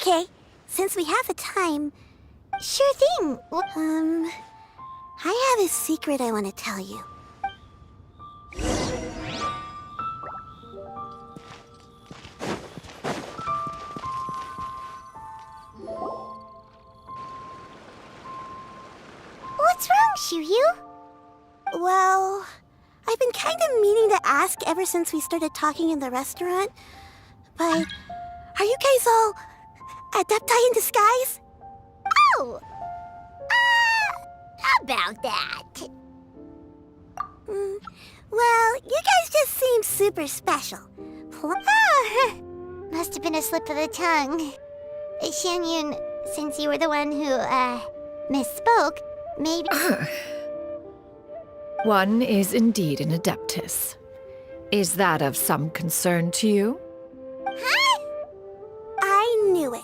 Okay, since we have the time... Sure thing. I have a secret I want to tell you. What's wrong, Chuyu? Well, I've been kind of meaning to ask ever since we started talking in the restaurant, but are you guys all adepti in disguise? Oh! About that. Well, you guys just seem super special. Must have been a slip of the tongue. Xianyun, since you were the one who, misspoke, maybe... One is indeed an adeptus. Is that of some concern to you? Huh? I knew it.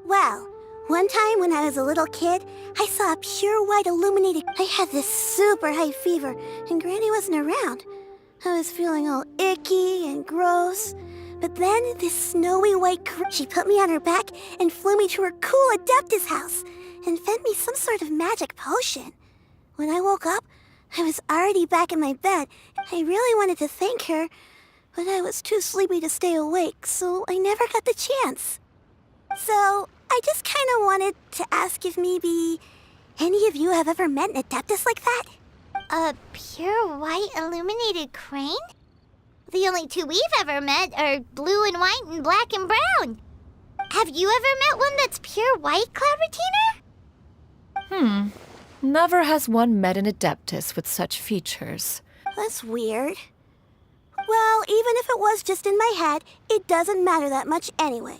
Well, one time when I was a little kid, I saw a pure white illuminated... I had this super high fever, and Granny wasn't around. I was feeling all icky and gross. But then this snowy white she put me on her back and flew me to her cool Adeptus house and fed me some sort of magic potion. When I woke up, I was already back in my bed. I really wanted to thank her, but I was too sleepy to stay awake, so I never got the chance. So, I just kind of wanted to ask if maybe any of you have ever met an Adeptus like that? A pure white illuminated crane? The only two we've ever met are blue and white and black and brown. Have you ever met one that's pure white, Cloud Retainer? Never has one met an adeptus with such features. That's weird. Well, even if it was just in my head, it doesn't matter that much anyway.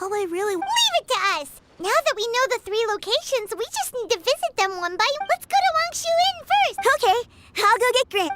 All I really... Leave it to us! Now that we know the 3 locations, we just need to visit them one by one. Let's go to Wangshu Inn first! Okay, I'll go get Grant.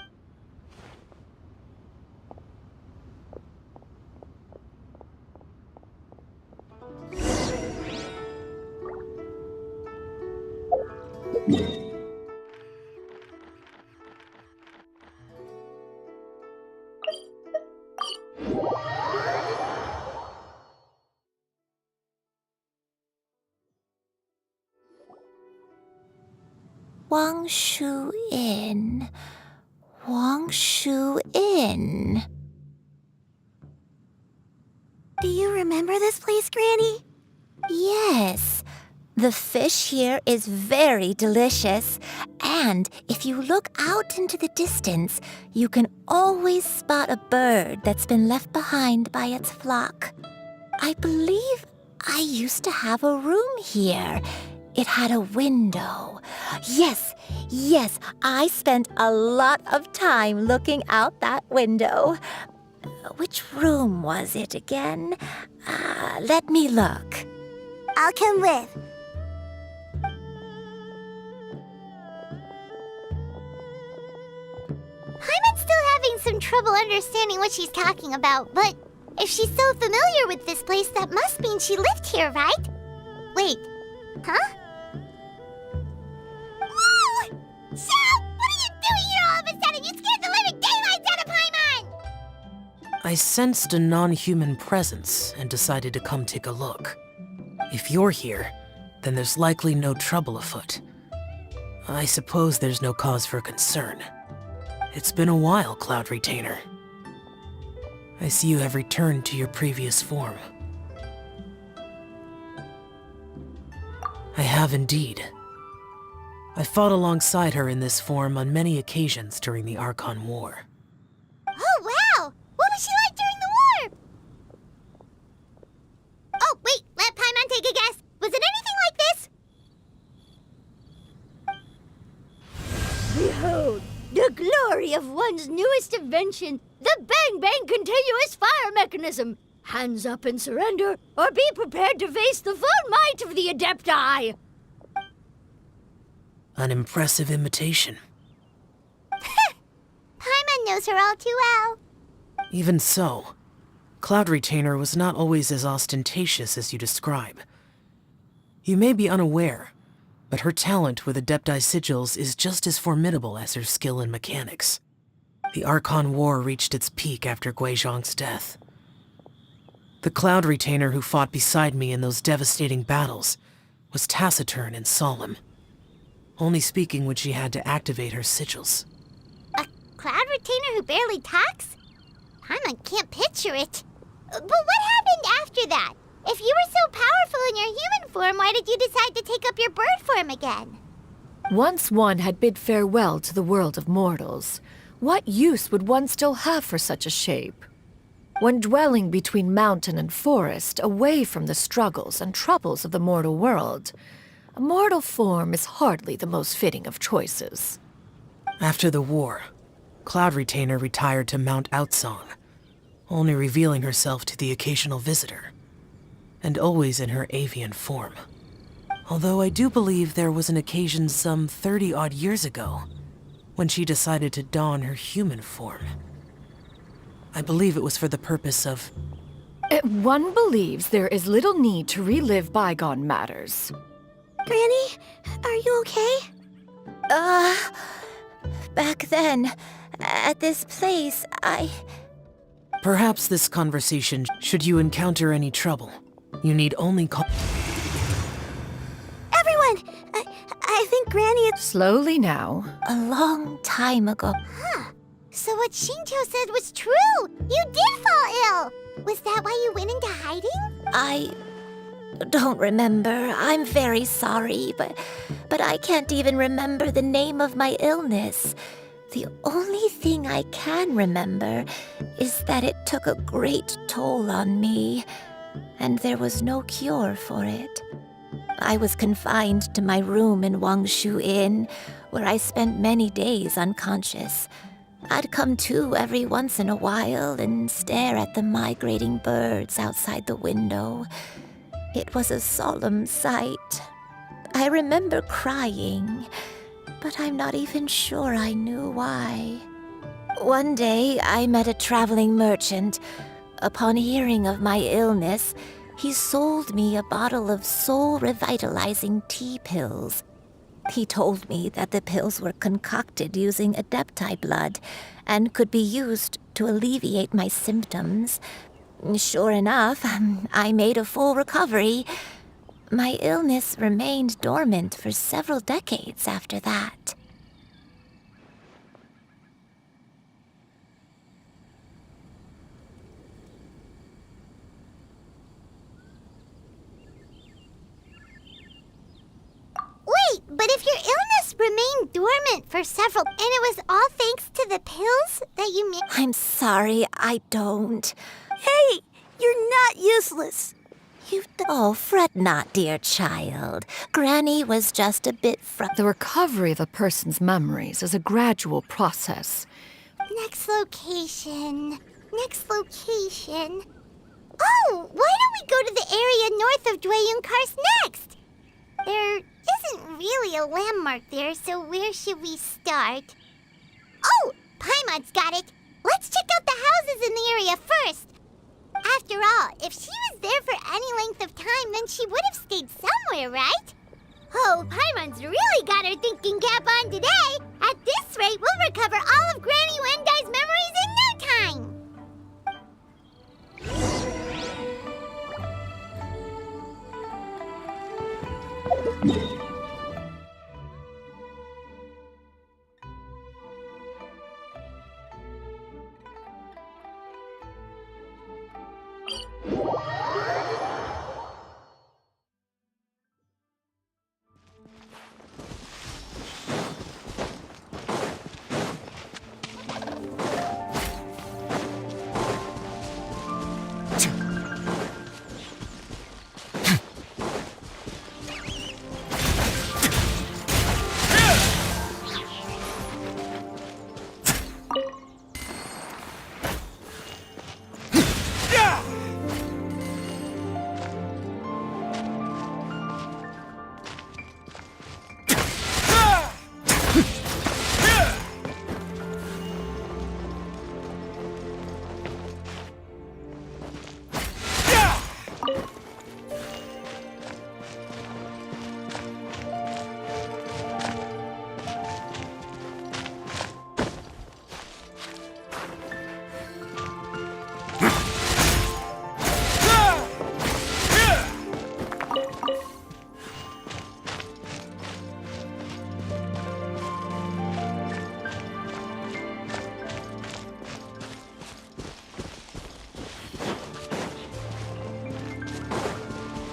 Wangshu Inn. Wangshu Inn. Do you remember this place, Granny? Yes. The fish here is very delicious, and if you look out into the distance, you can always spot a bird that's been left behind by its flock. I believe I used to have a room here. It had a window. Yes, I spent a lot of time looking out that window. Which room was it again? Let me look. I'll come with. Paimon's still having some trouble understanding what she's talking about, but if she's so familiar with this place, that must mean she lived here, right? Wait, huh? I sensed a non-human presence and decided to come take a look. If you're here, then there's likely no trouble afoot. I suppose there's no cause for concern. It's been a while, Cloud Retainer. I see you have returned to your previous form. I have indeed. I fought alongside her in this form on many occasions during the Archon War. Oh, wow! What was she like during the war? Oh, wait, let Paimon take a guess. Was it anything like this? Behold, the glory of one's newest invention, the Bang Bang Continuous Fire Mechanism. Hands up and surrender, or be prepared to face the full might of the Adepti. An impressive imitation. Paimon knows her all too well. Even so, Cloud Retainer was not always as ostentatious as you describe. You may be unaware, but her talent with Adepti sigils is just as formidable as her skill in mechanics. The Archon War reached its peak after Guizhong's death. The Cloud Retainer who fought beside me in those devastating battles was taciturn and solemn, only speaking when she had to activate her sigils. A Cloud Retainer who barely talks? Paimon can't picture it. But what happened after that? If you were so powerful in your human form, why did you decide to take up your bird form again? Once one had bid farewell to the world of mortals, what use would one still have for such a shape? When dwelling between mountain and forest, away from the struggles and troubles of the mortal world, a mortal form is hardly the most fitting of choices. After the war, Cloud Retainer retired to Mount Outsong, only revealing herself to the occasional visitor, and always in her avian form. Although I do believe there was an occasion some 30-odd years ago when she decided to don her human form. I believe it was for the purpose of... One believes there is little need to relive bygone matters. Granny, are you okay? Back then, at this place, Perhaps this conversation, should you encounter any trouble, you need only call... Everyone! I think Granny is... Slowly now. A long time ago. Huh. So what Shinto said was true! You did fall ill! Was that why you went into hiding? I don't remember. I'm very sorry, but I can't even remember the name of my illness. The only thing I can remember is that it took a great toll on me, and there was no cure for it. I was confined to my room in Wangshu Inn, where I spent many days unconscious. I'd come to every once in a while and stare at the migrating birds outside the window. It was a solemn sight. I remember crying, but I'm not even sure I knew why. One day, I met a traveling merchant. Upon hearing of my illness, he sold me a bottle of soul-revitalizing tea pills. He told me that the pills were concocted using Adepti blood and could be used to alleviate my symptoms. Sure enough, I made a full recovery. My illness remained dormant for several decades after that. Wait, but if your illness remained dormant for several... And it was all thanks to the pills that you made... I'm sorry, I don't. Hey, you're not useless. Oh, fret not, dear child. Granny was just a bit The recovery of a person's memories is a gradual process. Next location. Next location. Oh, why don't we go to the area north of Dwayun Karst next? There isn't really a landmark there, so where should we start? Oh, Paimon's got it. Let's check out the houses in the area first. After all, if she was there for any length of time, then she would have stayed somewhere, right? Oh, Paimon's really got her thinking cap on today. At this rate, we'll recover all of Granny Wendai's memories in no time.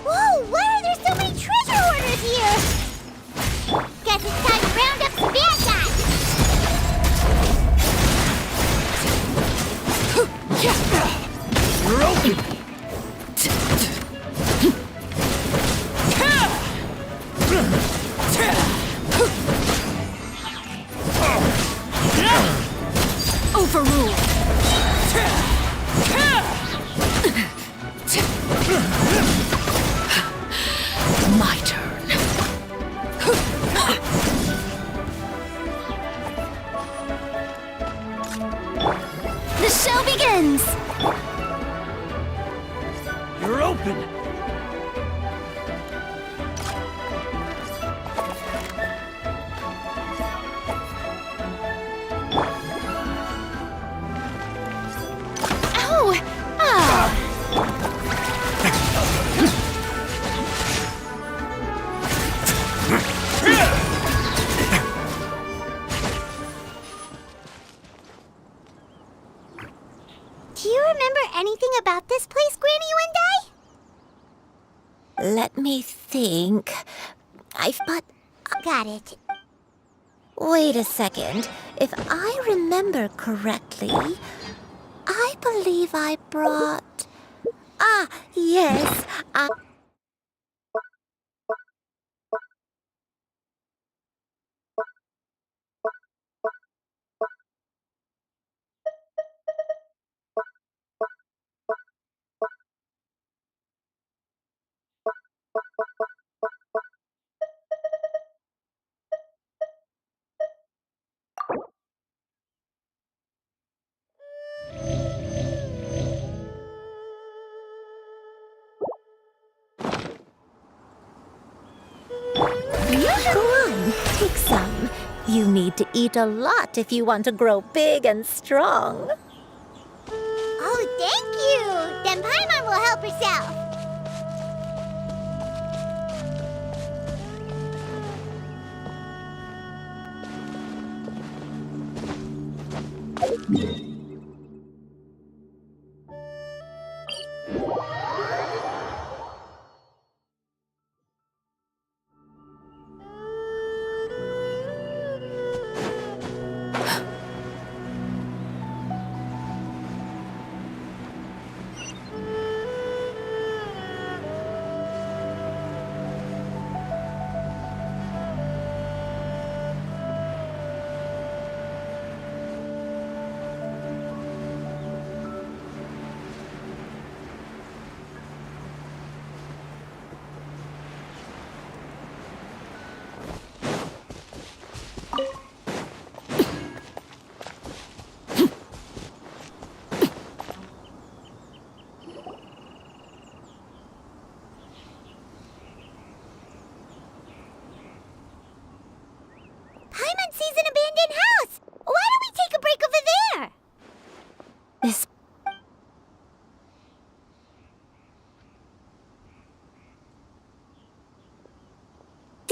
Whoa, why are there so many treasure hoarders here? Guess it's time to round up some bad guys. You're open! Overruled. My turn. The show begins. You're open! Ow! Ah! Do you remember anything about this place, Granny Wendai? Let me think. But Got it. wait a second. If I remember correctly, I believe I brought... Ah, yes. Go on, take some. You need to eat a lot if you want to grow big and strong. Oh, thank you. Then Paimon will help herself.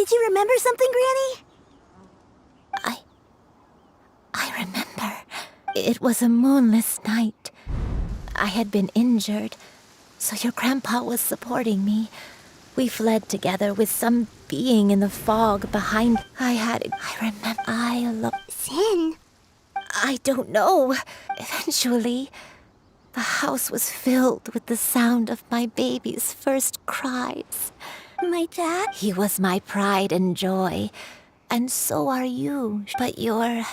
Did you remember something, Granny? I remember. It was a moonless night. I had been injured, so your grandpa was supporting me. We fled together with some being in the fog behind. Sin? I don't know. Eventually, the house was filled with the sound of my baby's first cries. My dad? He was my pride and joy, and so are you. But you're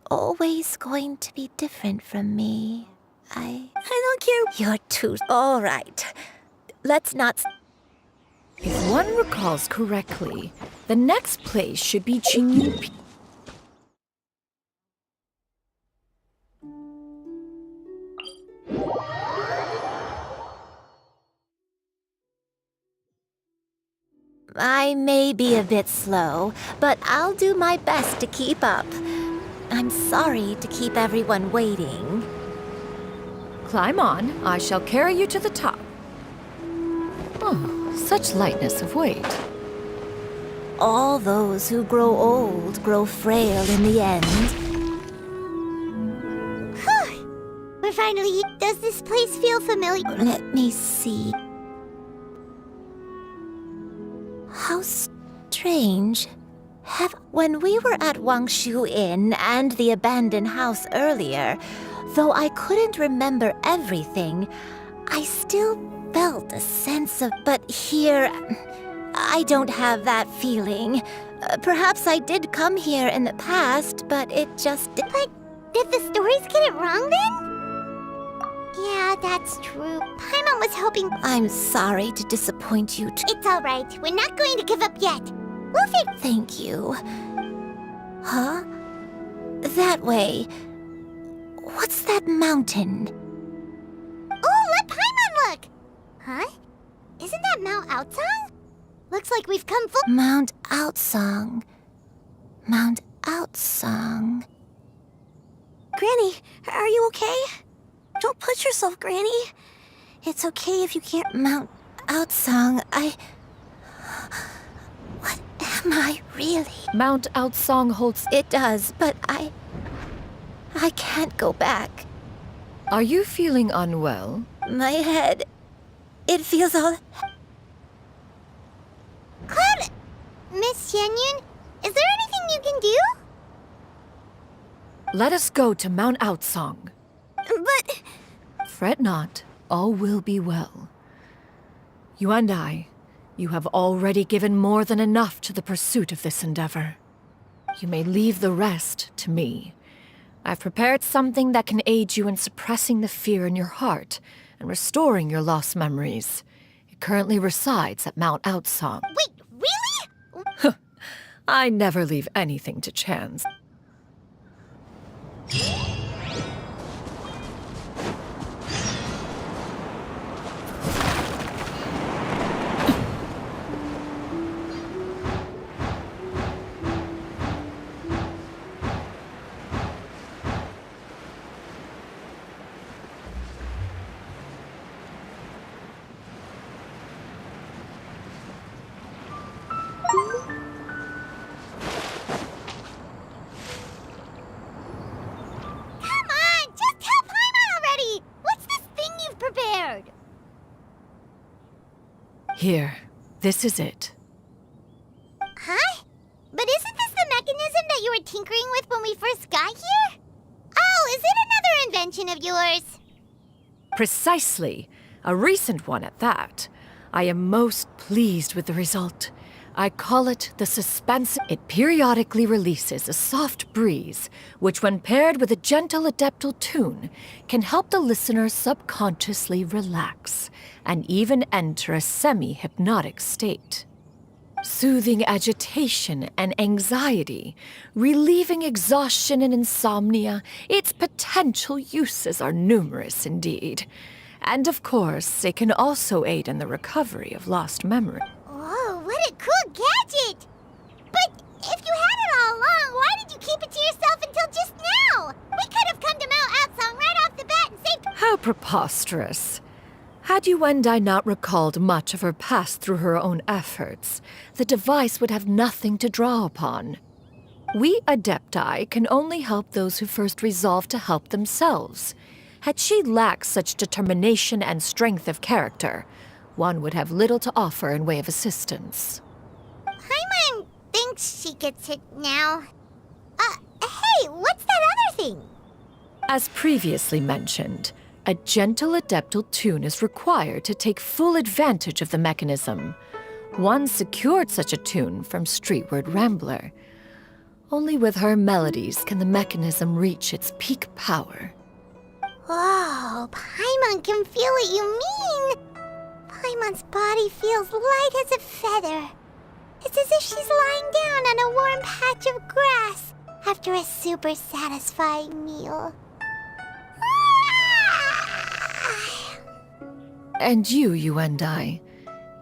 always going to be different from me. I don't care. You're too... All right. Let's not... If one recalls correctly, the next place should be Qingyu. I may be a bit slow, but I'll do my best to keep up. I'm sorry to keep everyone waiting. Climb on. I shall carry you to the top. Oh, such lightness of weight. All those who grow old grow frail in the end. We're finally here. Does this place feel familiar? Let me see. How strange. When we were at Wangshu Inn and the abandoned house earlier, though I couldn't remember everything, I still felt a sense of... But here, I don't have that feeling. Perhaps I did come here in the past, but it just... But did the stories get it wrong then? Yeah, that's true. Paimon was hoping... I'm sorry to disappoint you. It's all right. We're not going to give up yet. We'll figure... Thank you. Huh? That way. What's that mountain? Oh, let Paimon look! Huh? Isn't that Mount Outsong? Looks like we've come full... Mount Outsong. Mount Outsong. Granny, are you okay? Don't push yourself, Granny. It's okay if you can't... Mount Outsong, What am I really? Mount Outsong holds... It does, but I can't go back. Are you feeling unwell? My head... It feels all... Cloud... Miss Xianyun, is there anything you can do? Let us go to Mount Outsong. But... Fret not. All will be well. You and I, you have already given more than enough to the pursuit of this endeavor. You may leave the rest to me. I've prepared something that can aid you in suppressing the fear in your heart and restoring your lost memories. It currently resides at Mount Outsong. Wait, really? I never leave anything to chance. Here, this is it. Huh? But isn't this the mechanism that you were tinkering with when we first got here? Oh, is it another invention of yours? Precisely. A recent one at that. I am most pleased with the result. I call it the suspense. It periodically releases a soft breeze, which when paired with a gentle adeptal tune, can help the listener subconsciously relax and even enter a semi-hypnotic state. Soothing agitation and anxiety, relieving exhaustion and insomnia, its potential uses are numerous indeed. And of course, it can also aid in the recovery of lost memory. Whoa, what a cool gadget! But if you had it all along, why did you keep it to yourself until just now? We could have come to Mount Outsong right off the bat and saved... How preposterous. Had Yuendai not recalled much of her past through her own efforts, the device would have nothing to draw upon. We Adepti can only help those who first resolve to help themselves. Had she lacked such determination and strength of character, one would have little to offer in way of assistance. Paimon thinks she gets it now. Hey, what's that other thing? As previously mentioned, a gentle adeptal tune is required to take full advantage of the mechanism. One secured such a tune from Streetward Rambler. Only with her melodies can the mechanism reach its peak power. Whoa, Paimon can feel what you mean. Paimon's body feels light as a feather. It's as if she's lying down on a warm patch of grass after a super satisfying meal. And you, Yuendai,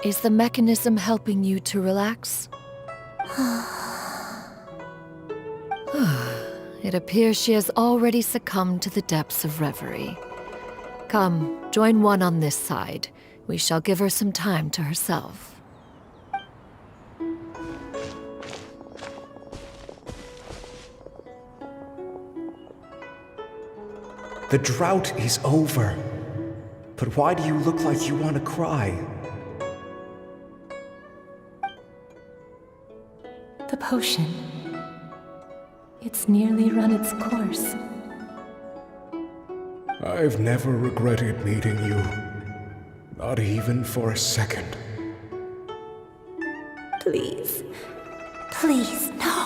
is the mechanism helping you to relax? It appears she has already succumbed to the depths of reverie. Come, join one on this side. We shall give her some time to herself. The drought is over. But why do you look like you want to cry? The potion. It's nearly run its course. I've never regretted meeting you. Not even for a second. Please. Please, no.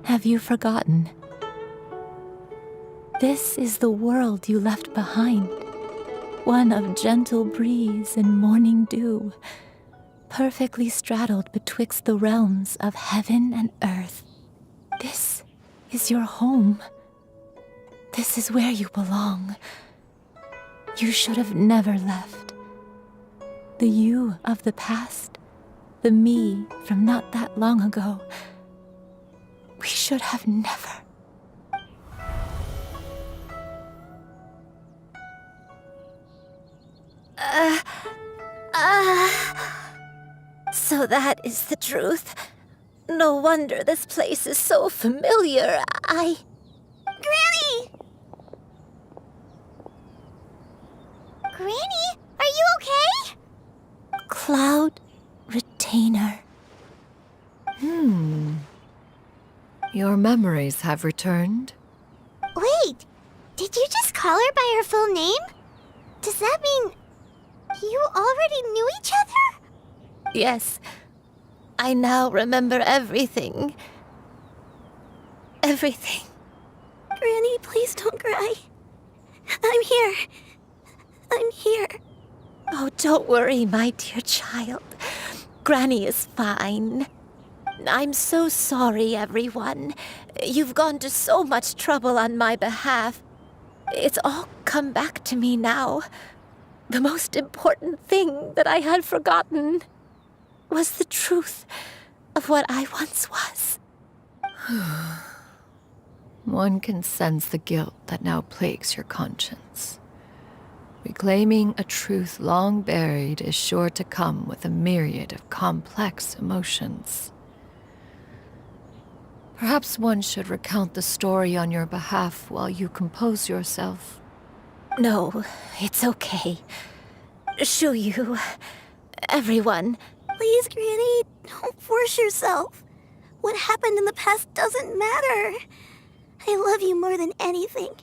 Have you forgotten? This is the world you left behind. One of gentle breeze and morning dew, perfectly straddled betwixt the realms of heaven and earth. This is your home. This is where you belong. You should have never left. The you of the past, the me from not that long ago, we should have never. So that is the truth. No wonder this place is so familiar. Granny! Granny, are you okay? Cloud Retainer. Your memories have returned? Wait, did you just call her by her full name? Does that mean you already knew each other? Yes. I now remember everything. Everything. Granny, please don't cry. I'm here. I'm here. Oh, don't worry, my dear child. Granny is fine. I'm so sorry, everyone. You've gone to so much trouble on my behalf. It's all come back to me now. The most important thing that I had forgotten was the truth of what I once was. One can sense the guilt that now plagues your conscience. Reclaiming a truth long buried is sure to come with a myriad of complex emotions. Perhaps one should recount the story on your behalf while you compose yourself. No, it's okay. Shuyu, everyone. Please, Granny, don't force yourself. What happened in the past doesn't matter. I love you more than anything.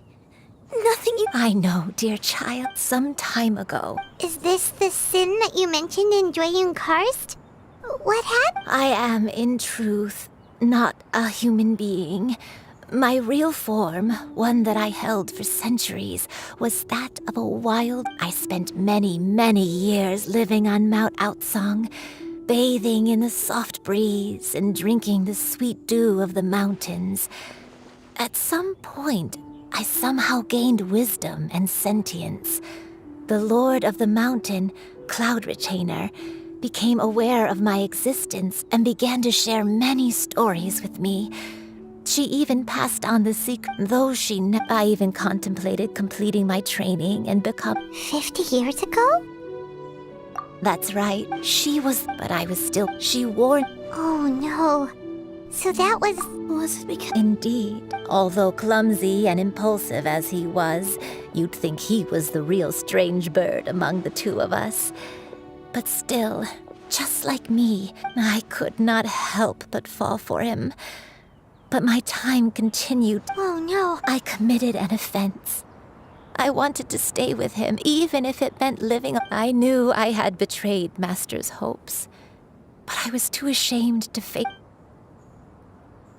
Nothing you... I know, dear child, some time ago. Is this the sin that you mentioned in Dwayun Karst? What happened? I am, in truth, not a human being. My real form, one that I held for centuries, was that of a wild... I spent many, many years living on Mount Outsong, bathing in the soft breeze and drinking the sweet dew of the mountains. At some point, I somehow gained wisdom and sentience. The Lord of the Mountain, Cloud Retainer, became aware of my existence and began to share many stories with me. She even passed on the secret, though I even contemplated completing my training and become... 50 years ago? That's right. But I was still... She warned... Oh no. So that was it because... Indeed. Although clumsy and impulsive as he was, you'd think he was the real strange bird among the two of us. But still, just like me, I could not help but fall for him. But my time continued. Oh no. I committed an offense. I wanted to stay with him, even if it meant living. I knew I had betrayed Master's hopes, but I was too ashamed to face.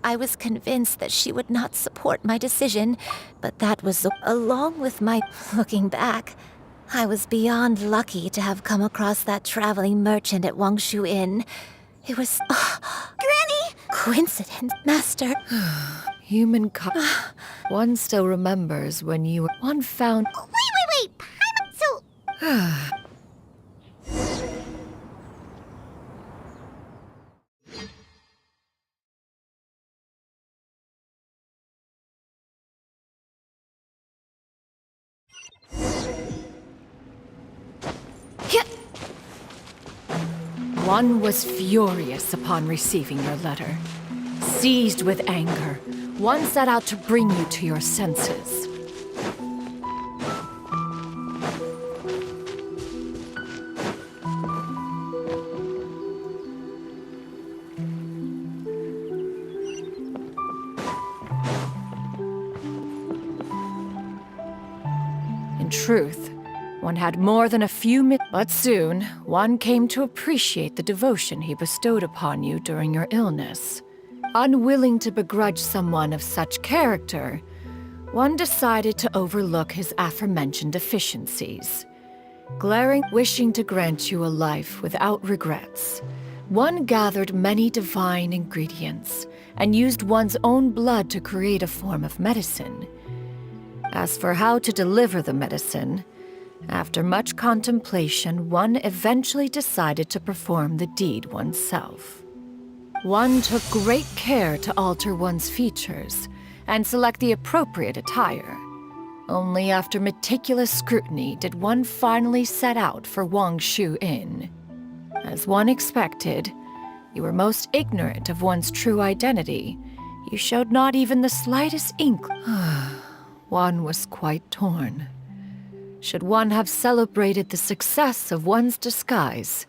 I was convinced that she would not support my decision, but that was along with my... Looking back, I was beyond lucky to have come across that traveling merchant at Wangshu Inn. It was... Granny! Coincidence, Master. Human One still remembers when you were... One found... Oh, wait! So... One was furious upon receiving your letter. Seized with anger, one set out to bring you to your senses. In truth, one had more than a few minutes, but soon, one came to appreciate the devotion he bestowed upon you during your illness. Unwilling to begrudge someone of such character, one decided to overlook his aforementioned deficiencies. Wishing to grant you a life without regrets, one gathered many divine ingredients and used one's own blood to create a form of medicine. As for how to deliver the medicine, after much contemplation, one eventually decided to perform the deed oneself. One took great care to alter one's features and select the appropriate attire. Only after meticulous scrutiny did one finally set out for Wangshu Inn. As one expected, you were most ignorant of one's true identity. You showed not even the slightest inkling. One was quite torn. Should one have celebrated the success of one's disguise,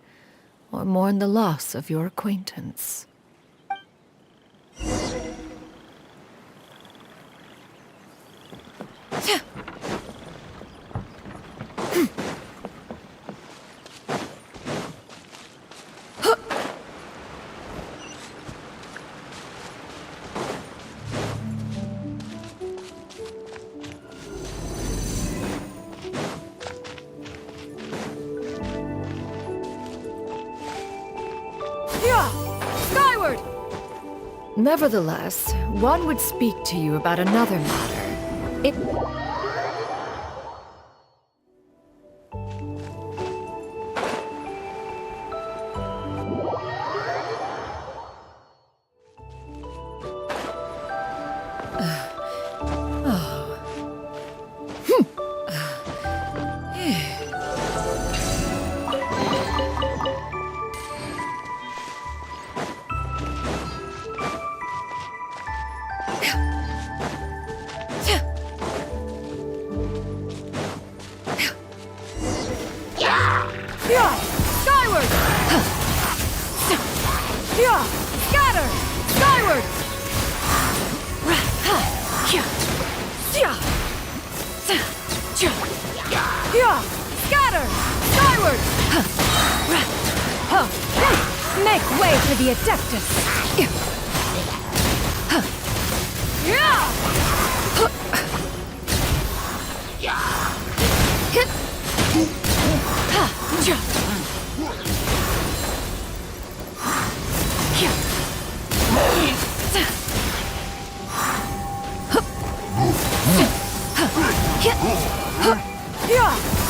or mourn the loss of your acquaintance? Skyward! Nevertheless, one would speak to you about another matter. It... Skyward! Scatter! Skyward! Scatter! Skyward! Make way for the Adeptus!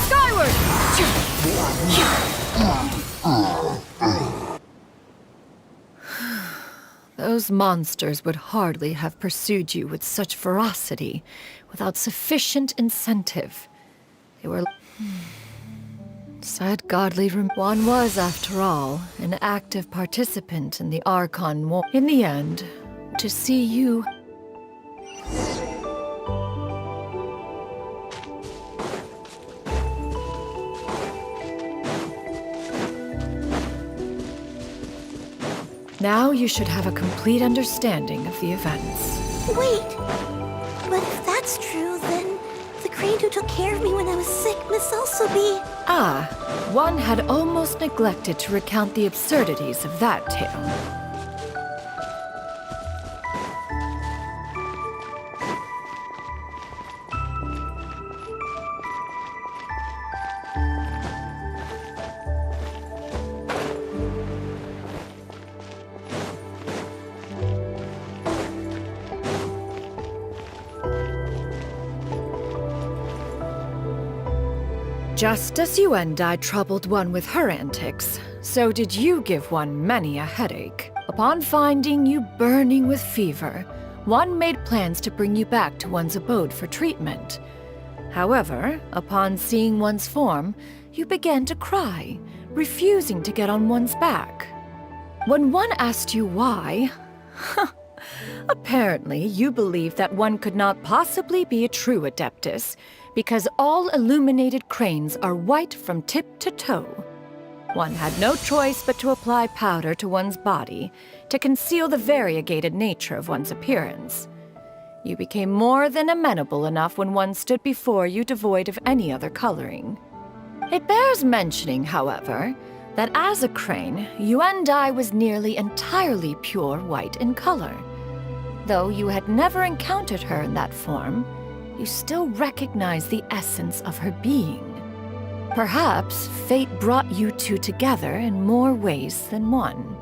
Skyward! Those monsters would hardly have pursued you with such ferocity without sufficient incentive. They were... Said godly one was, after all, an active participant in the Archon War. In the end, to see you... Now you should have a complete understanding of the events. Wait! But if that's true, then the crane who took care of me when I was sick must also be... Ah, one had almost neglected to recount the absurdities of that tale. Just as Yuendai troubled one with her antics, so did you give one many a headache. Upon finding you burning with fever, one made plans to bring you back to one's abode for treatment. However, upon seeing one's form, you began to cry, refusing to get on one's back. When one asked you why, apparently you believed that one could not possibly be a true Adeptus, because all illuminated cranes are white from tip to toe. One had no choice but to apply powder to one's body to conceal the variegated nature of one's appearance. You became more than amenable enough when one stood before you devoid of any other coloring. It bears mentioning, however, that as a crane, Yuendai was nearly entirely pure white in color. Though you had never encountered her in that form, you still recognize the essence of her being. Perhaps fate brought you two together in more ways than one.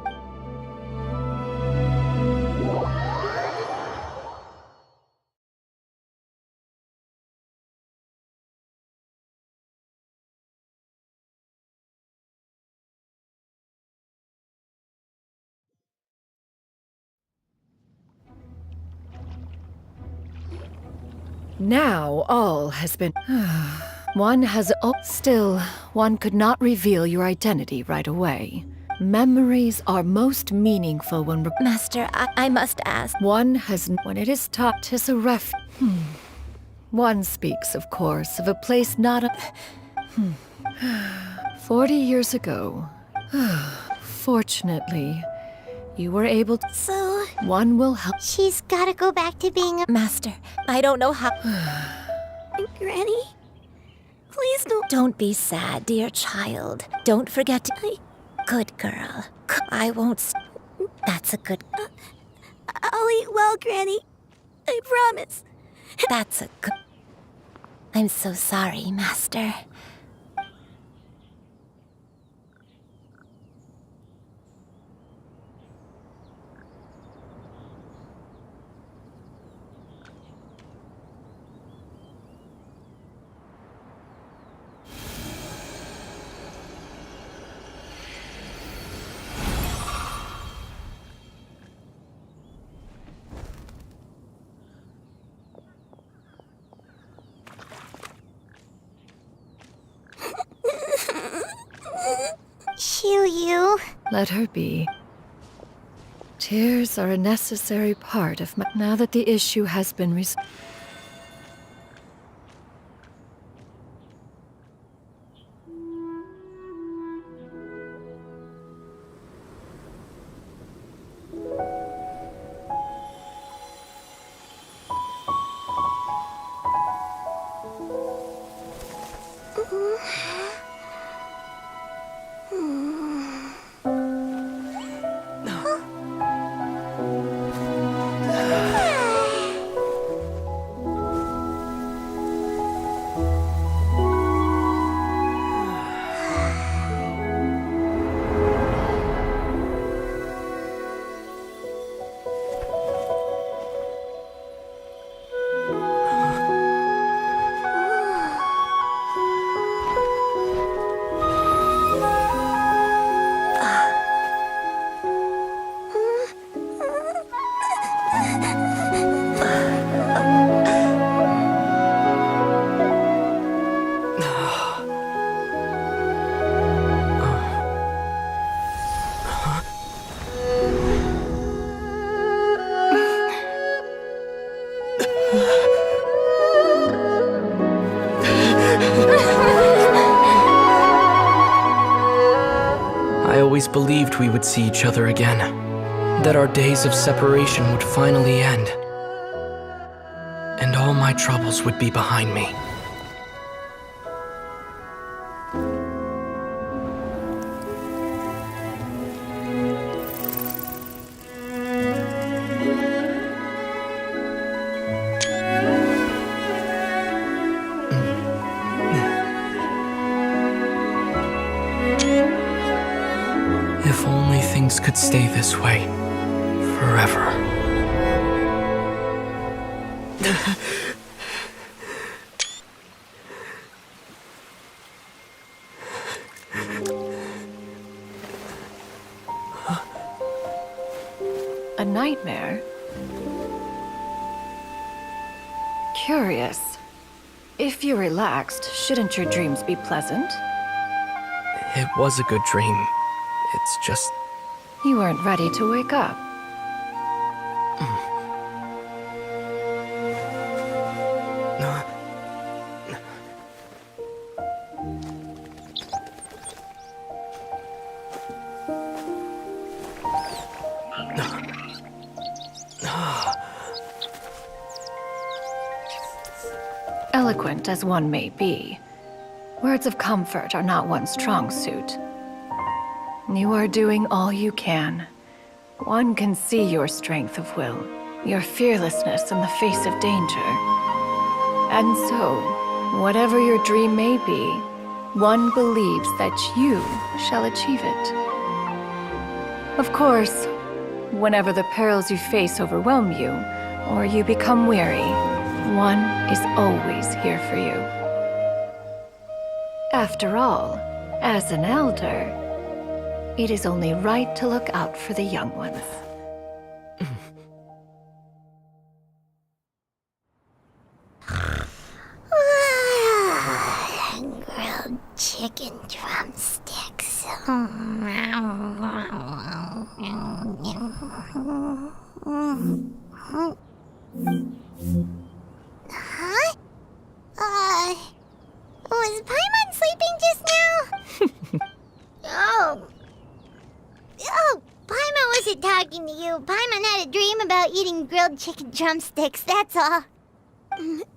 Now all has been... One has... Still, one could not reveal your identity right away. Memories are most meaningful when... Master, I must ask. One has... When it is taught, 'tis a One speaks, of course, of a place not a... 40 years ago. Fortunately, you were able to... So... One will help... She's gotta go back to being a... Master, I don't know how... Granny? Please don't... Don't be sad, dear child. Don't forget to... Good girl. I won't... That's a good... I'll eat well, Granny. I promise. That's a good... I'm so sorry, Master. Shiryu. Let her be. Tears are a necessary part of my... Now that the issue has been resolved... always believed we would see each other again, that our days of separation would finally end, and all my troubles would be behind me. If only things could stay this way forever. A nightmare? Curious. If you're relaxed, shouldn't your dreams be pleasant? It was a good dream. It's just... You weren't ready to wake up. Eloquent as one may be, words of comfort are not one's strong suit. You are doing all you can. One can see your strength of will, your fearlessness in the face of danger. And so, whatever your dream may be, one believes that you shall achieve it. Of course, whenever the perils you face overwhelm you, or you become weary, one is always here for you. After all, as an elder, it is only right to look out for the young ones. Grilled chicken drumsticks. Huh? Was Paimon sleeping just now? Oh, Paimon wasn't talking to you. Paimon had a dream about eating grilled chicken drumsticks, that's all.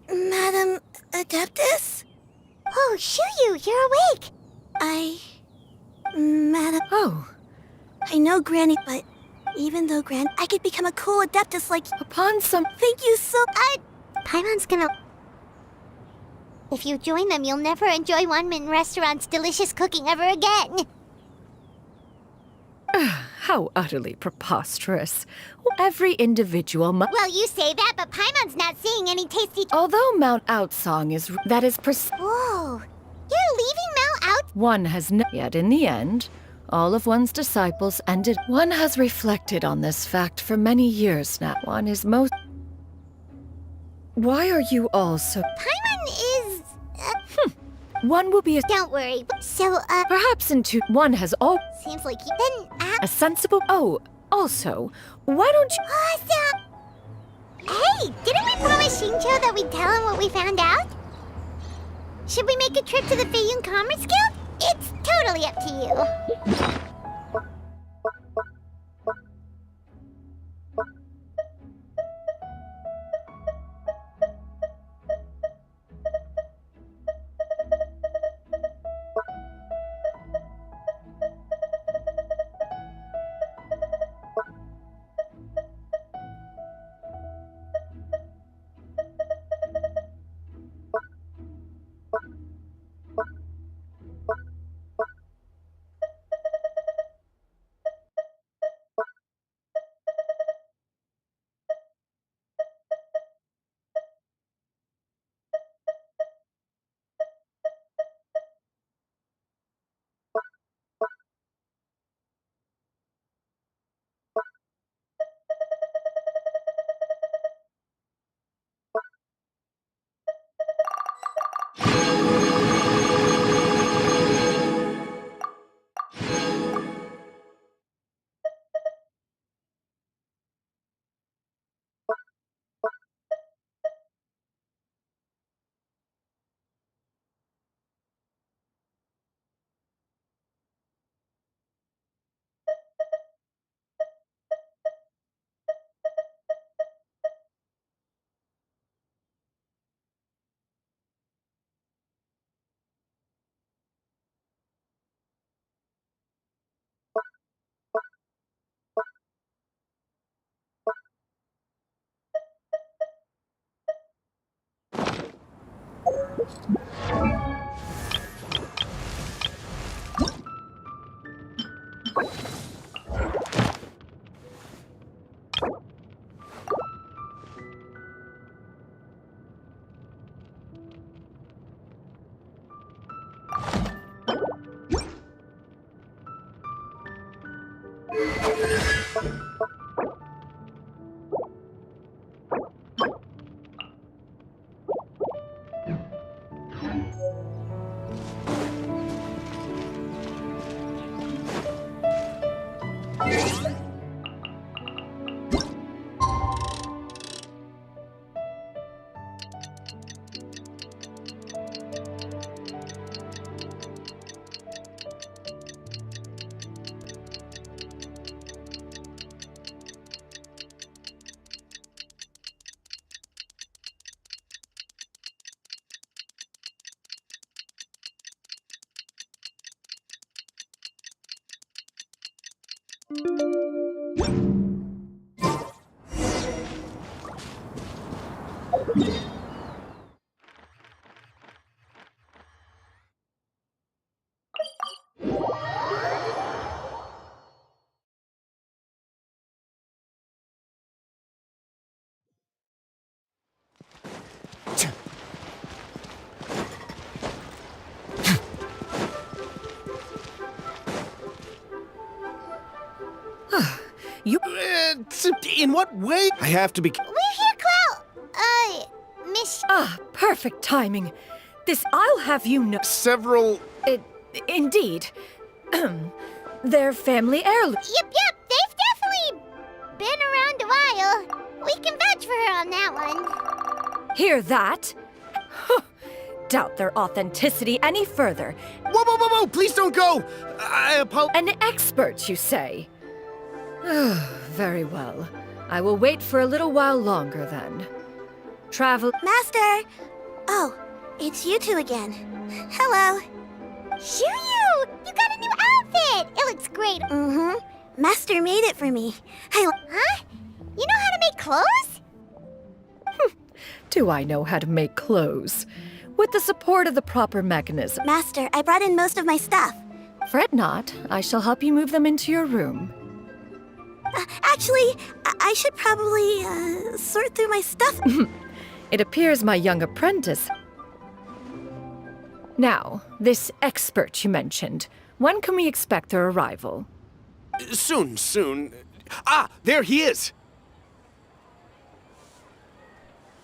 Madam Adeptus? Oh, Shuyu, you're awake. Madam... Oh. I know Granny, but even though I could become a cool Adeptus like... Upon some... Thank you so... Paimon's gonna... If you join them, you'll never enjoy One-Man Restaurant's delicious cooking ever again. How utterly preposterous. Every individual must... Well, you say that, but Paimon's not seeing any tasty... Although Mount Outsong is... That is Whoa. You're leaving Mount Out? One has not yet, in the end, all of one's disciples ended... One has reflected on this fact for many years now. One is most... Why are you all so... Paimon is... One will be a... Don't worry. So, Perhaps in two... One has all... Seems like you... Then, A sensible... Oh, also, why don't you... Awesome! Hey, didn't we promise Shinjo that we'd tell him what we found out? Should we make a trip to the Feiyun Commerce Guild? It's totally up to you. You... in what way? I have to be... We're here, Cloud! Miss... Ah, perfect timing. This, I'll have you know... Several... Indeed. They're family heirloom. Yep, they've definitely been around a while. We can vouch for her on that one. Hear that? Doubt their authenticity any further. Whoa, please don't go! I apologize. An expert, you say? Very well. I will wait for a little while longer then. Travel... Master! Oh, it's you two again. Hello. Shiryu! You got a new outfit! It looks great. Mm-hmm. Master made it for me. Huh? You know how to make clothes? Do I know how to make clothes? With the support of the proper mechanism. Master, I brought in most of my stuff. Fret not. I shall help you move them into your room. Actually, I should probably, sort through my stuff. It appears my young apprentice... Now, this expert you mentioned, when can we expect their arrival? Soon. Ah, there he is!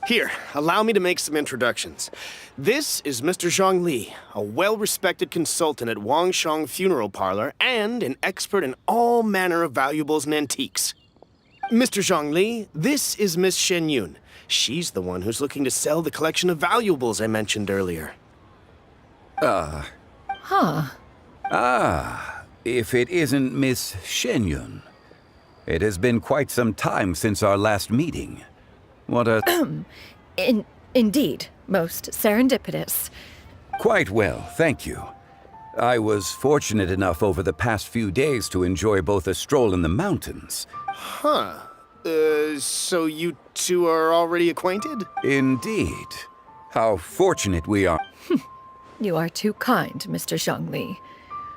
Here, allow me to make some introductions. This is Mr. Zhongli, a well-respected consultant at Wangshang Funeral Parlor and an expert in all manner of valuables and antiques. Mr. Zhongli, this is Miss Shen Yun. She's the one who's looking to sell the collection of valuables I mentioned earlier. If it isn't Miss Shen Yun. It has been quite some time since our last meeting. What a... Indeed, most serendipitous. Quite well, thank you. I was fortunate enough over the past few days to enjoy both a stroll in the mountains. Huh. So you two are already acquainted? Indeed. How fortunate we are. You are too kind, Mr. Zhongli.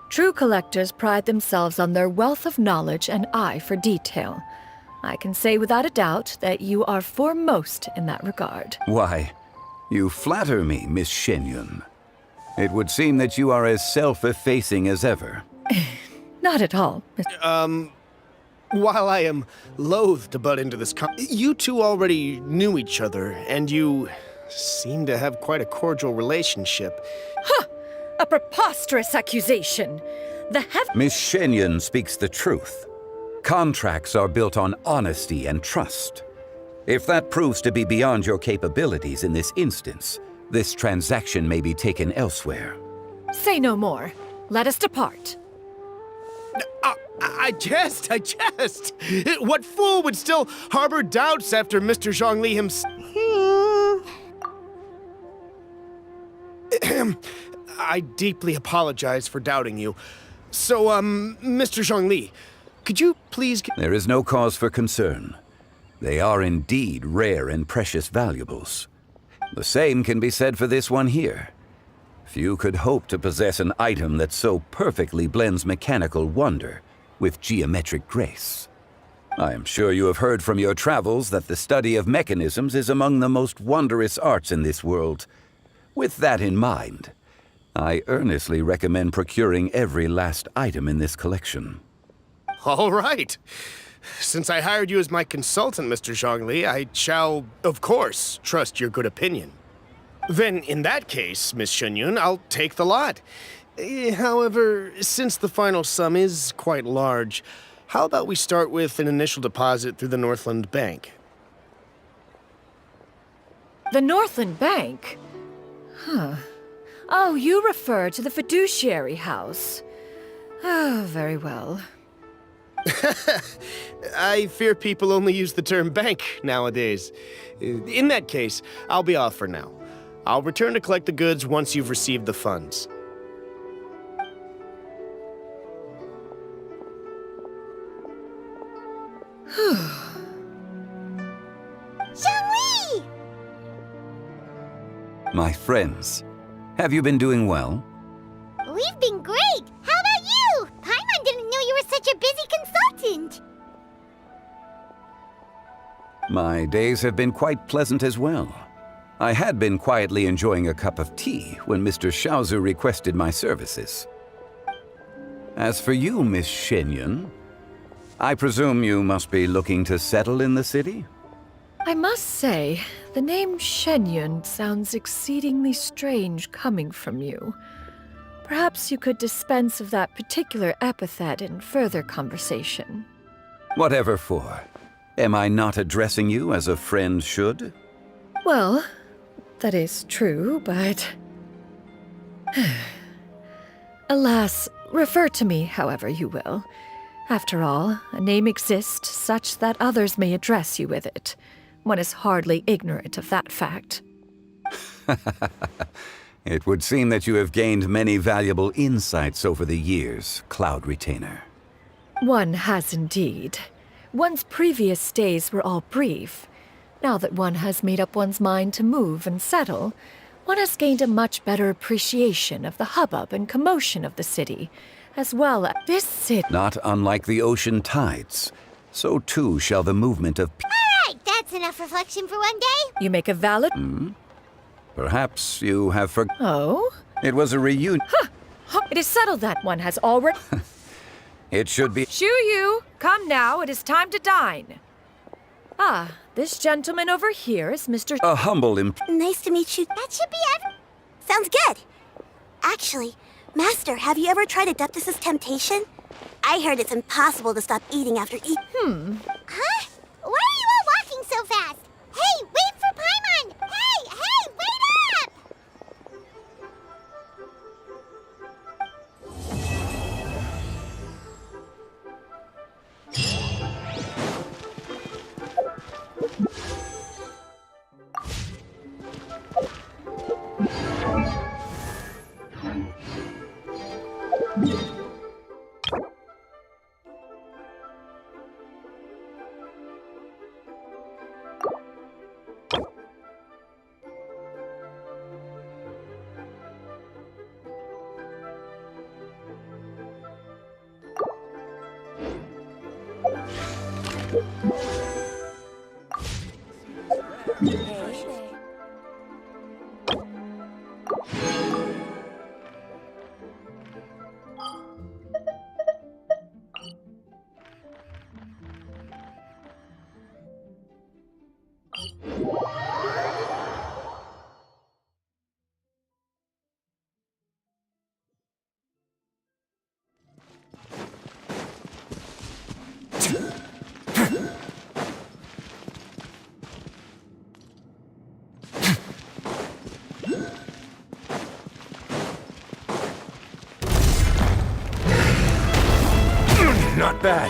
True collectors pride themselves on their wealth of knowledge and eye for detail. I can say without a doubt that you are foremost in that regard. Why, you flatter me, Miss Shen Yun. It would seem that you are as self-effacing as ever. Not at all. While I am loath to butt into this you two already knew each other, and you seem to have quite a cordial relationship. Ha! A preposterous accusation! Miss Shen Yun speaks the truth. Contracts are built on honesty and trust. If that proves to be beyond your capabilities in this instance, this transaction may be taken elsewhere. Say no more. Let us depart. I jest. What fool would still harbor doubts after Mr. Zhongli himself? I deeply apologize for doubting you. So, Mr. Zhongli, could you please... There is no cause for concern. They are indeed rare and precious valuables. The same can be said for this one here. Few could hope to possess an item that so perfectly blends mechanical wonder with geometric grace. I am sure you have heard from your travels that the study of mechanisms is among the most wondrous arts in this world. With that in mind, I earnestly recommend procuring every last item in this collection. All right. Since I hired you as my consultant, Mr. Zhongli, I shall, of course, trust your good opinion. Then, in that case, Miss Shenyun, I'll take the lot. However, since the final sum is quite large, how about we start with an initial deposit through the Northland Bank? The Northland Bank? Huh. Oh, you refer to the fiduciary house. Oh, very well. I fear people only use the term bank nowadays. In that case, I'll be off for now. I'll return to collect the goods once you've received the funds. Zhongli! My friends, have you been doing well? We've been great! How about you? Paimon didn't know you were such a busy consultant! My days have been quite pleasant as well. I had been quietly enjoying a cup of tea when Mr. Xiaozu requested my services. As for you, Miss Shenyun, I presume you must be looking to settle in the city? I must say, the name Shenyun sounds exceedingly strange coming from you. Perhaps you could dispense of that particular epithet in further conversation. Whatever for. Am I not addressing you as a friend should? Well, that is true, but... Alas, refer to me however you will. After all, a name exists such that others may address you with it. One is hardly ignorant of that fact. It would seem that you have gained many valuable insights over the years, Cloud Retainer. One has indeed. One's previous stays were all brief. Now that one has made up one's mind to move and settle, one has gained a much better appreciation of the hubbub and commotion of the city, as well as this city. Not unlike the ocean tides, so too shall the movement of... Alright, that's enough reflection for one day. You make a valid... Perhaps you have Oh? It was a reunion. It is settled that one has already... It should be... Shu Yu, come now, it is time to dine. Ah, this gentleman over here is Mr. A humble Nice to meet you. That should be Sounds good. Actually, Master, have you ever tried Adeptus' temptation? I heard it's impossible to stop eating after Huh? Why are you all walking so fast? Hey, wait for Paimon! Hey, wait up! Not bad.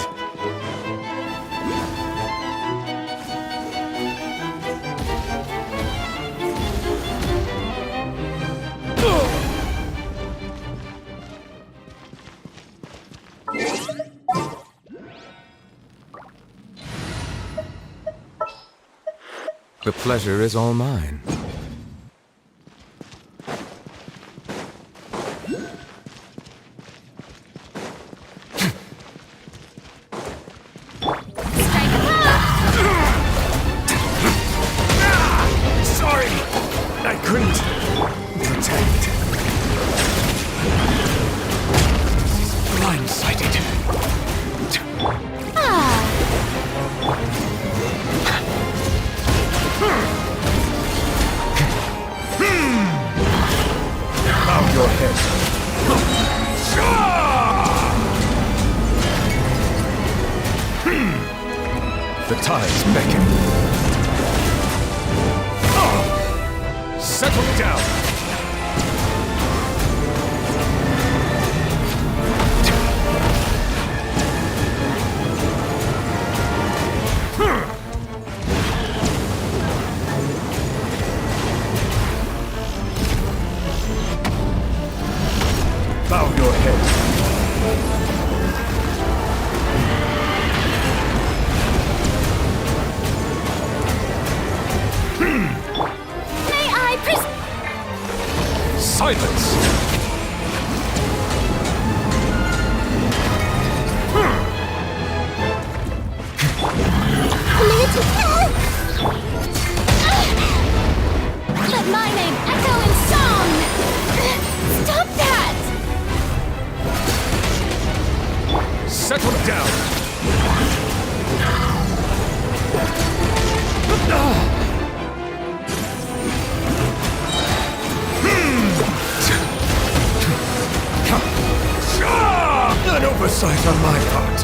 The pleasure is all mine. Sorry! I couldn't protect. Blindsided. Bow your head. The tides beckon. Settle down. Bow your head. May I Silence! Let my name echo in song! Stop that! Settle down. An oversight on my part.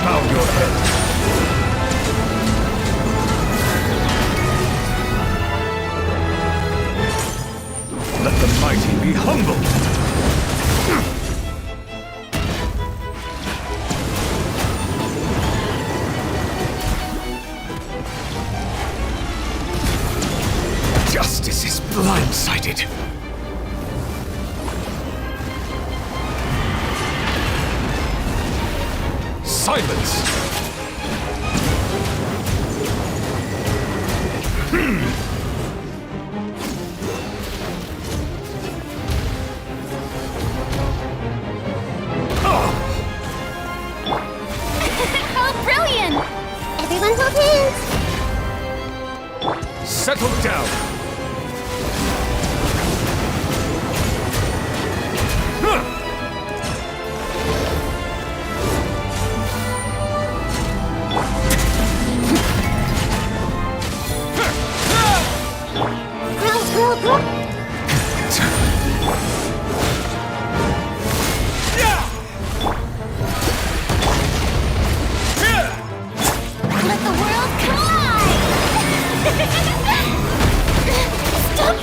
Bow your head. Let the mighty be humble. Justice is blindsided. Silence! Oh, brilliant! Everyone hold hands! Settle down! Let the world collide! Stop!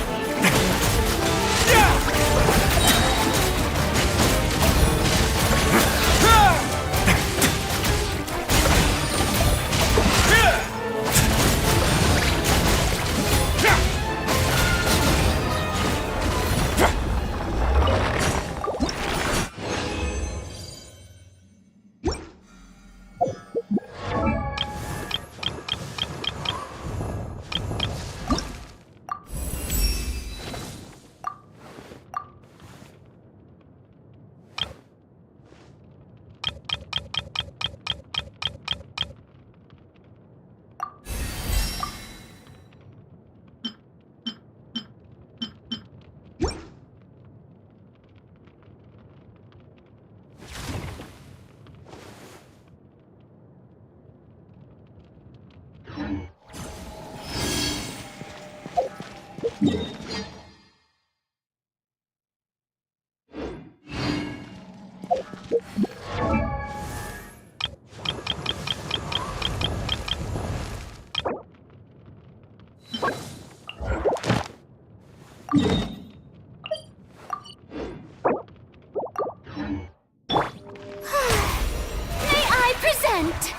May I present?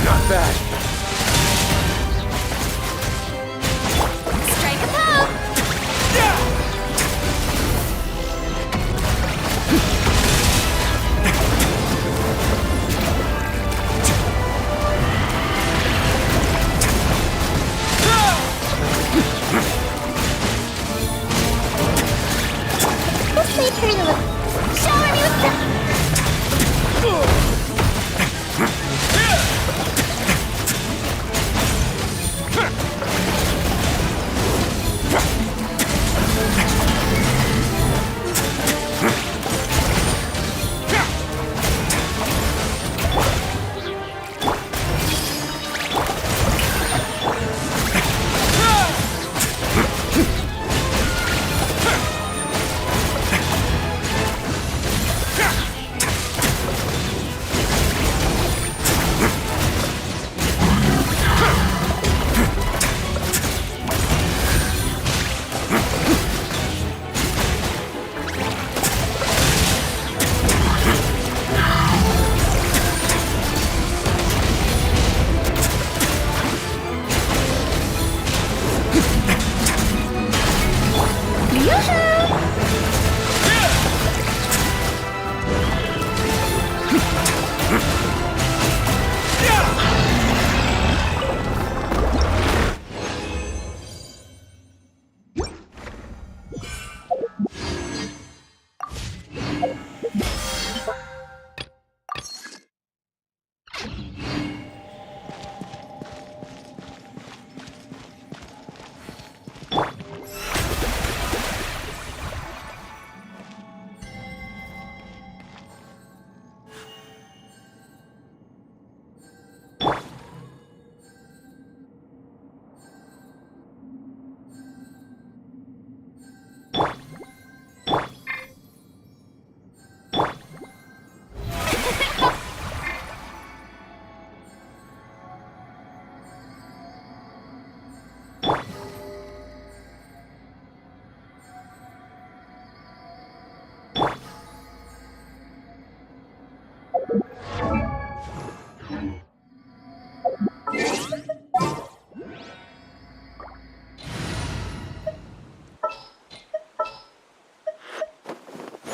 Not bad. Strike a pose! This made her look... Shower me with the...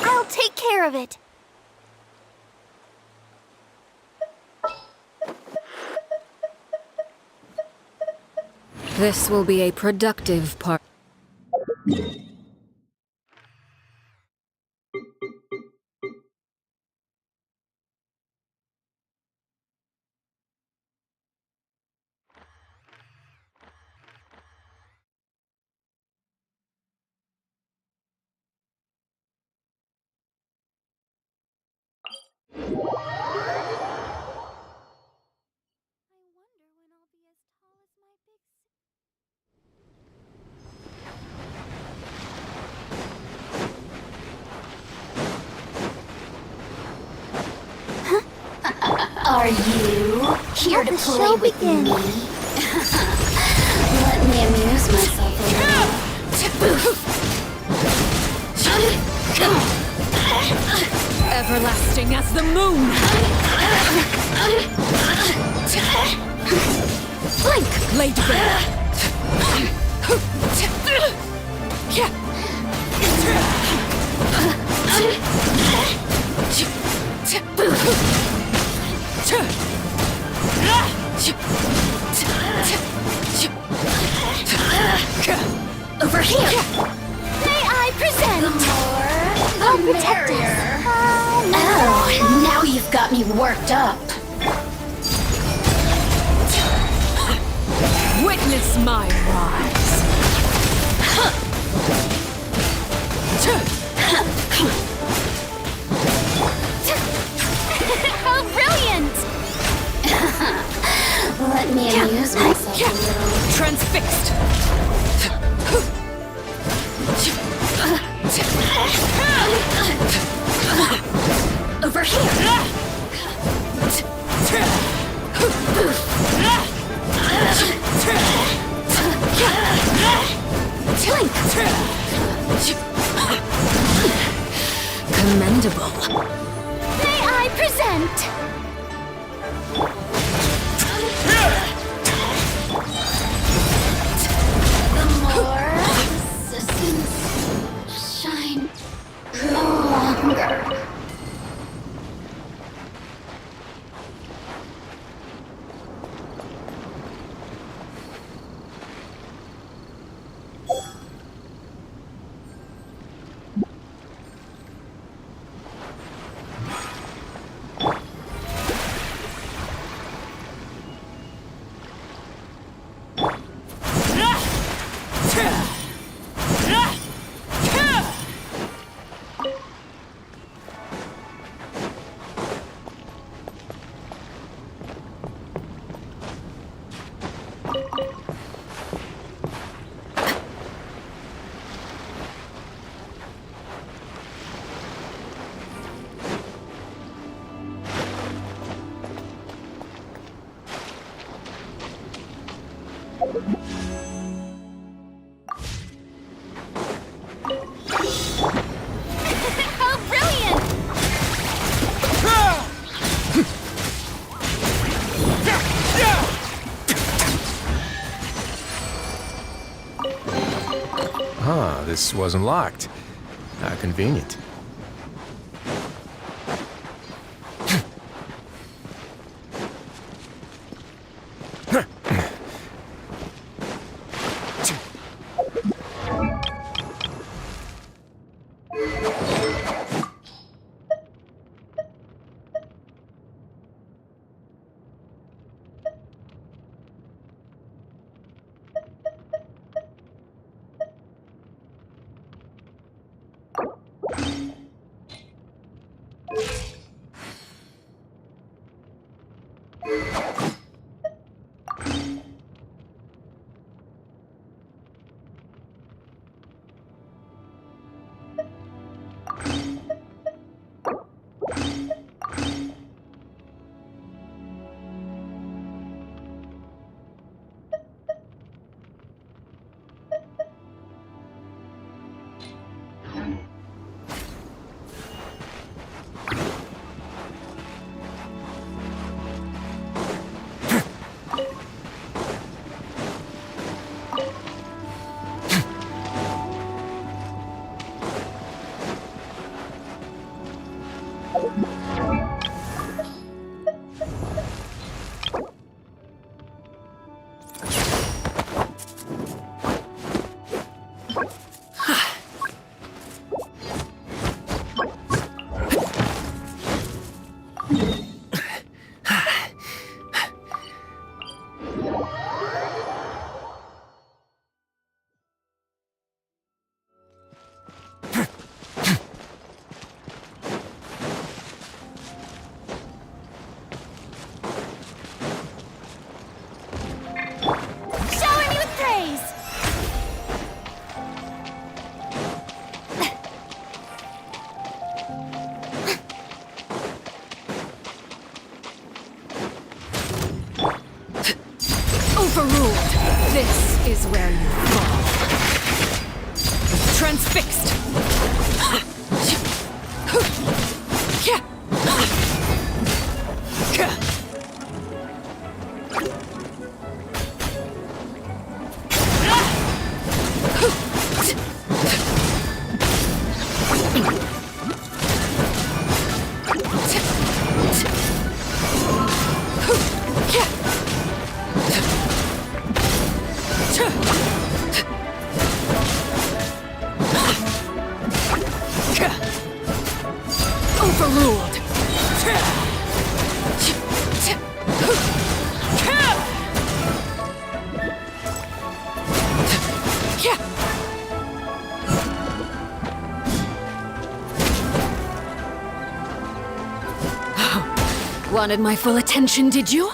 I'll take care of it. This will be a productive part. Are you here to play with me? Let me amuse myself a little. Everlasting as the moon! Blink, Lady Bear! Over here! May I present The merrier. Oh, now you've got me worked up. Witness my rise! I'll Commendable. May I present? The more resistance shine longer. How brilliant! Ah, this wasn't locked. How convenient. Shower me with praise! Overruled. This is where you fall. Transfixed. Overruled. Wanted my full attention, did you?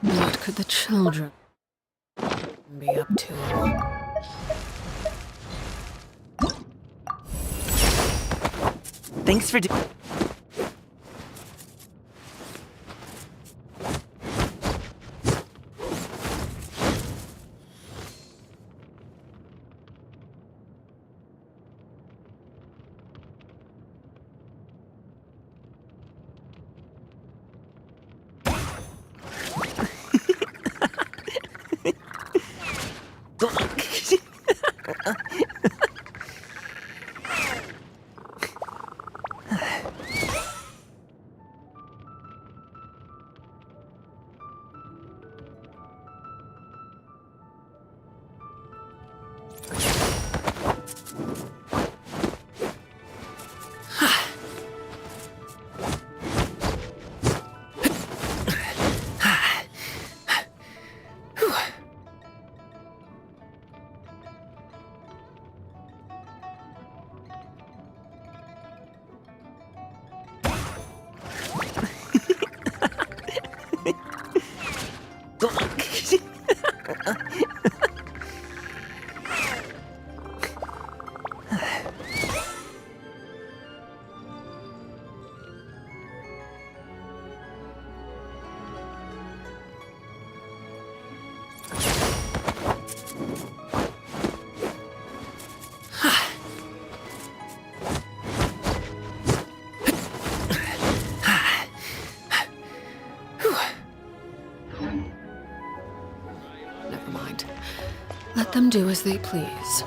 What could the children be up to? Thanks for Let them do as they please.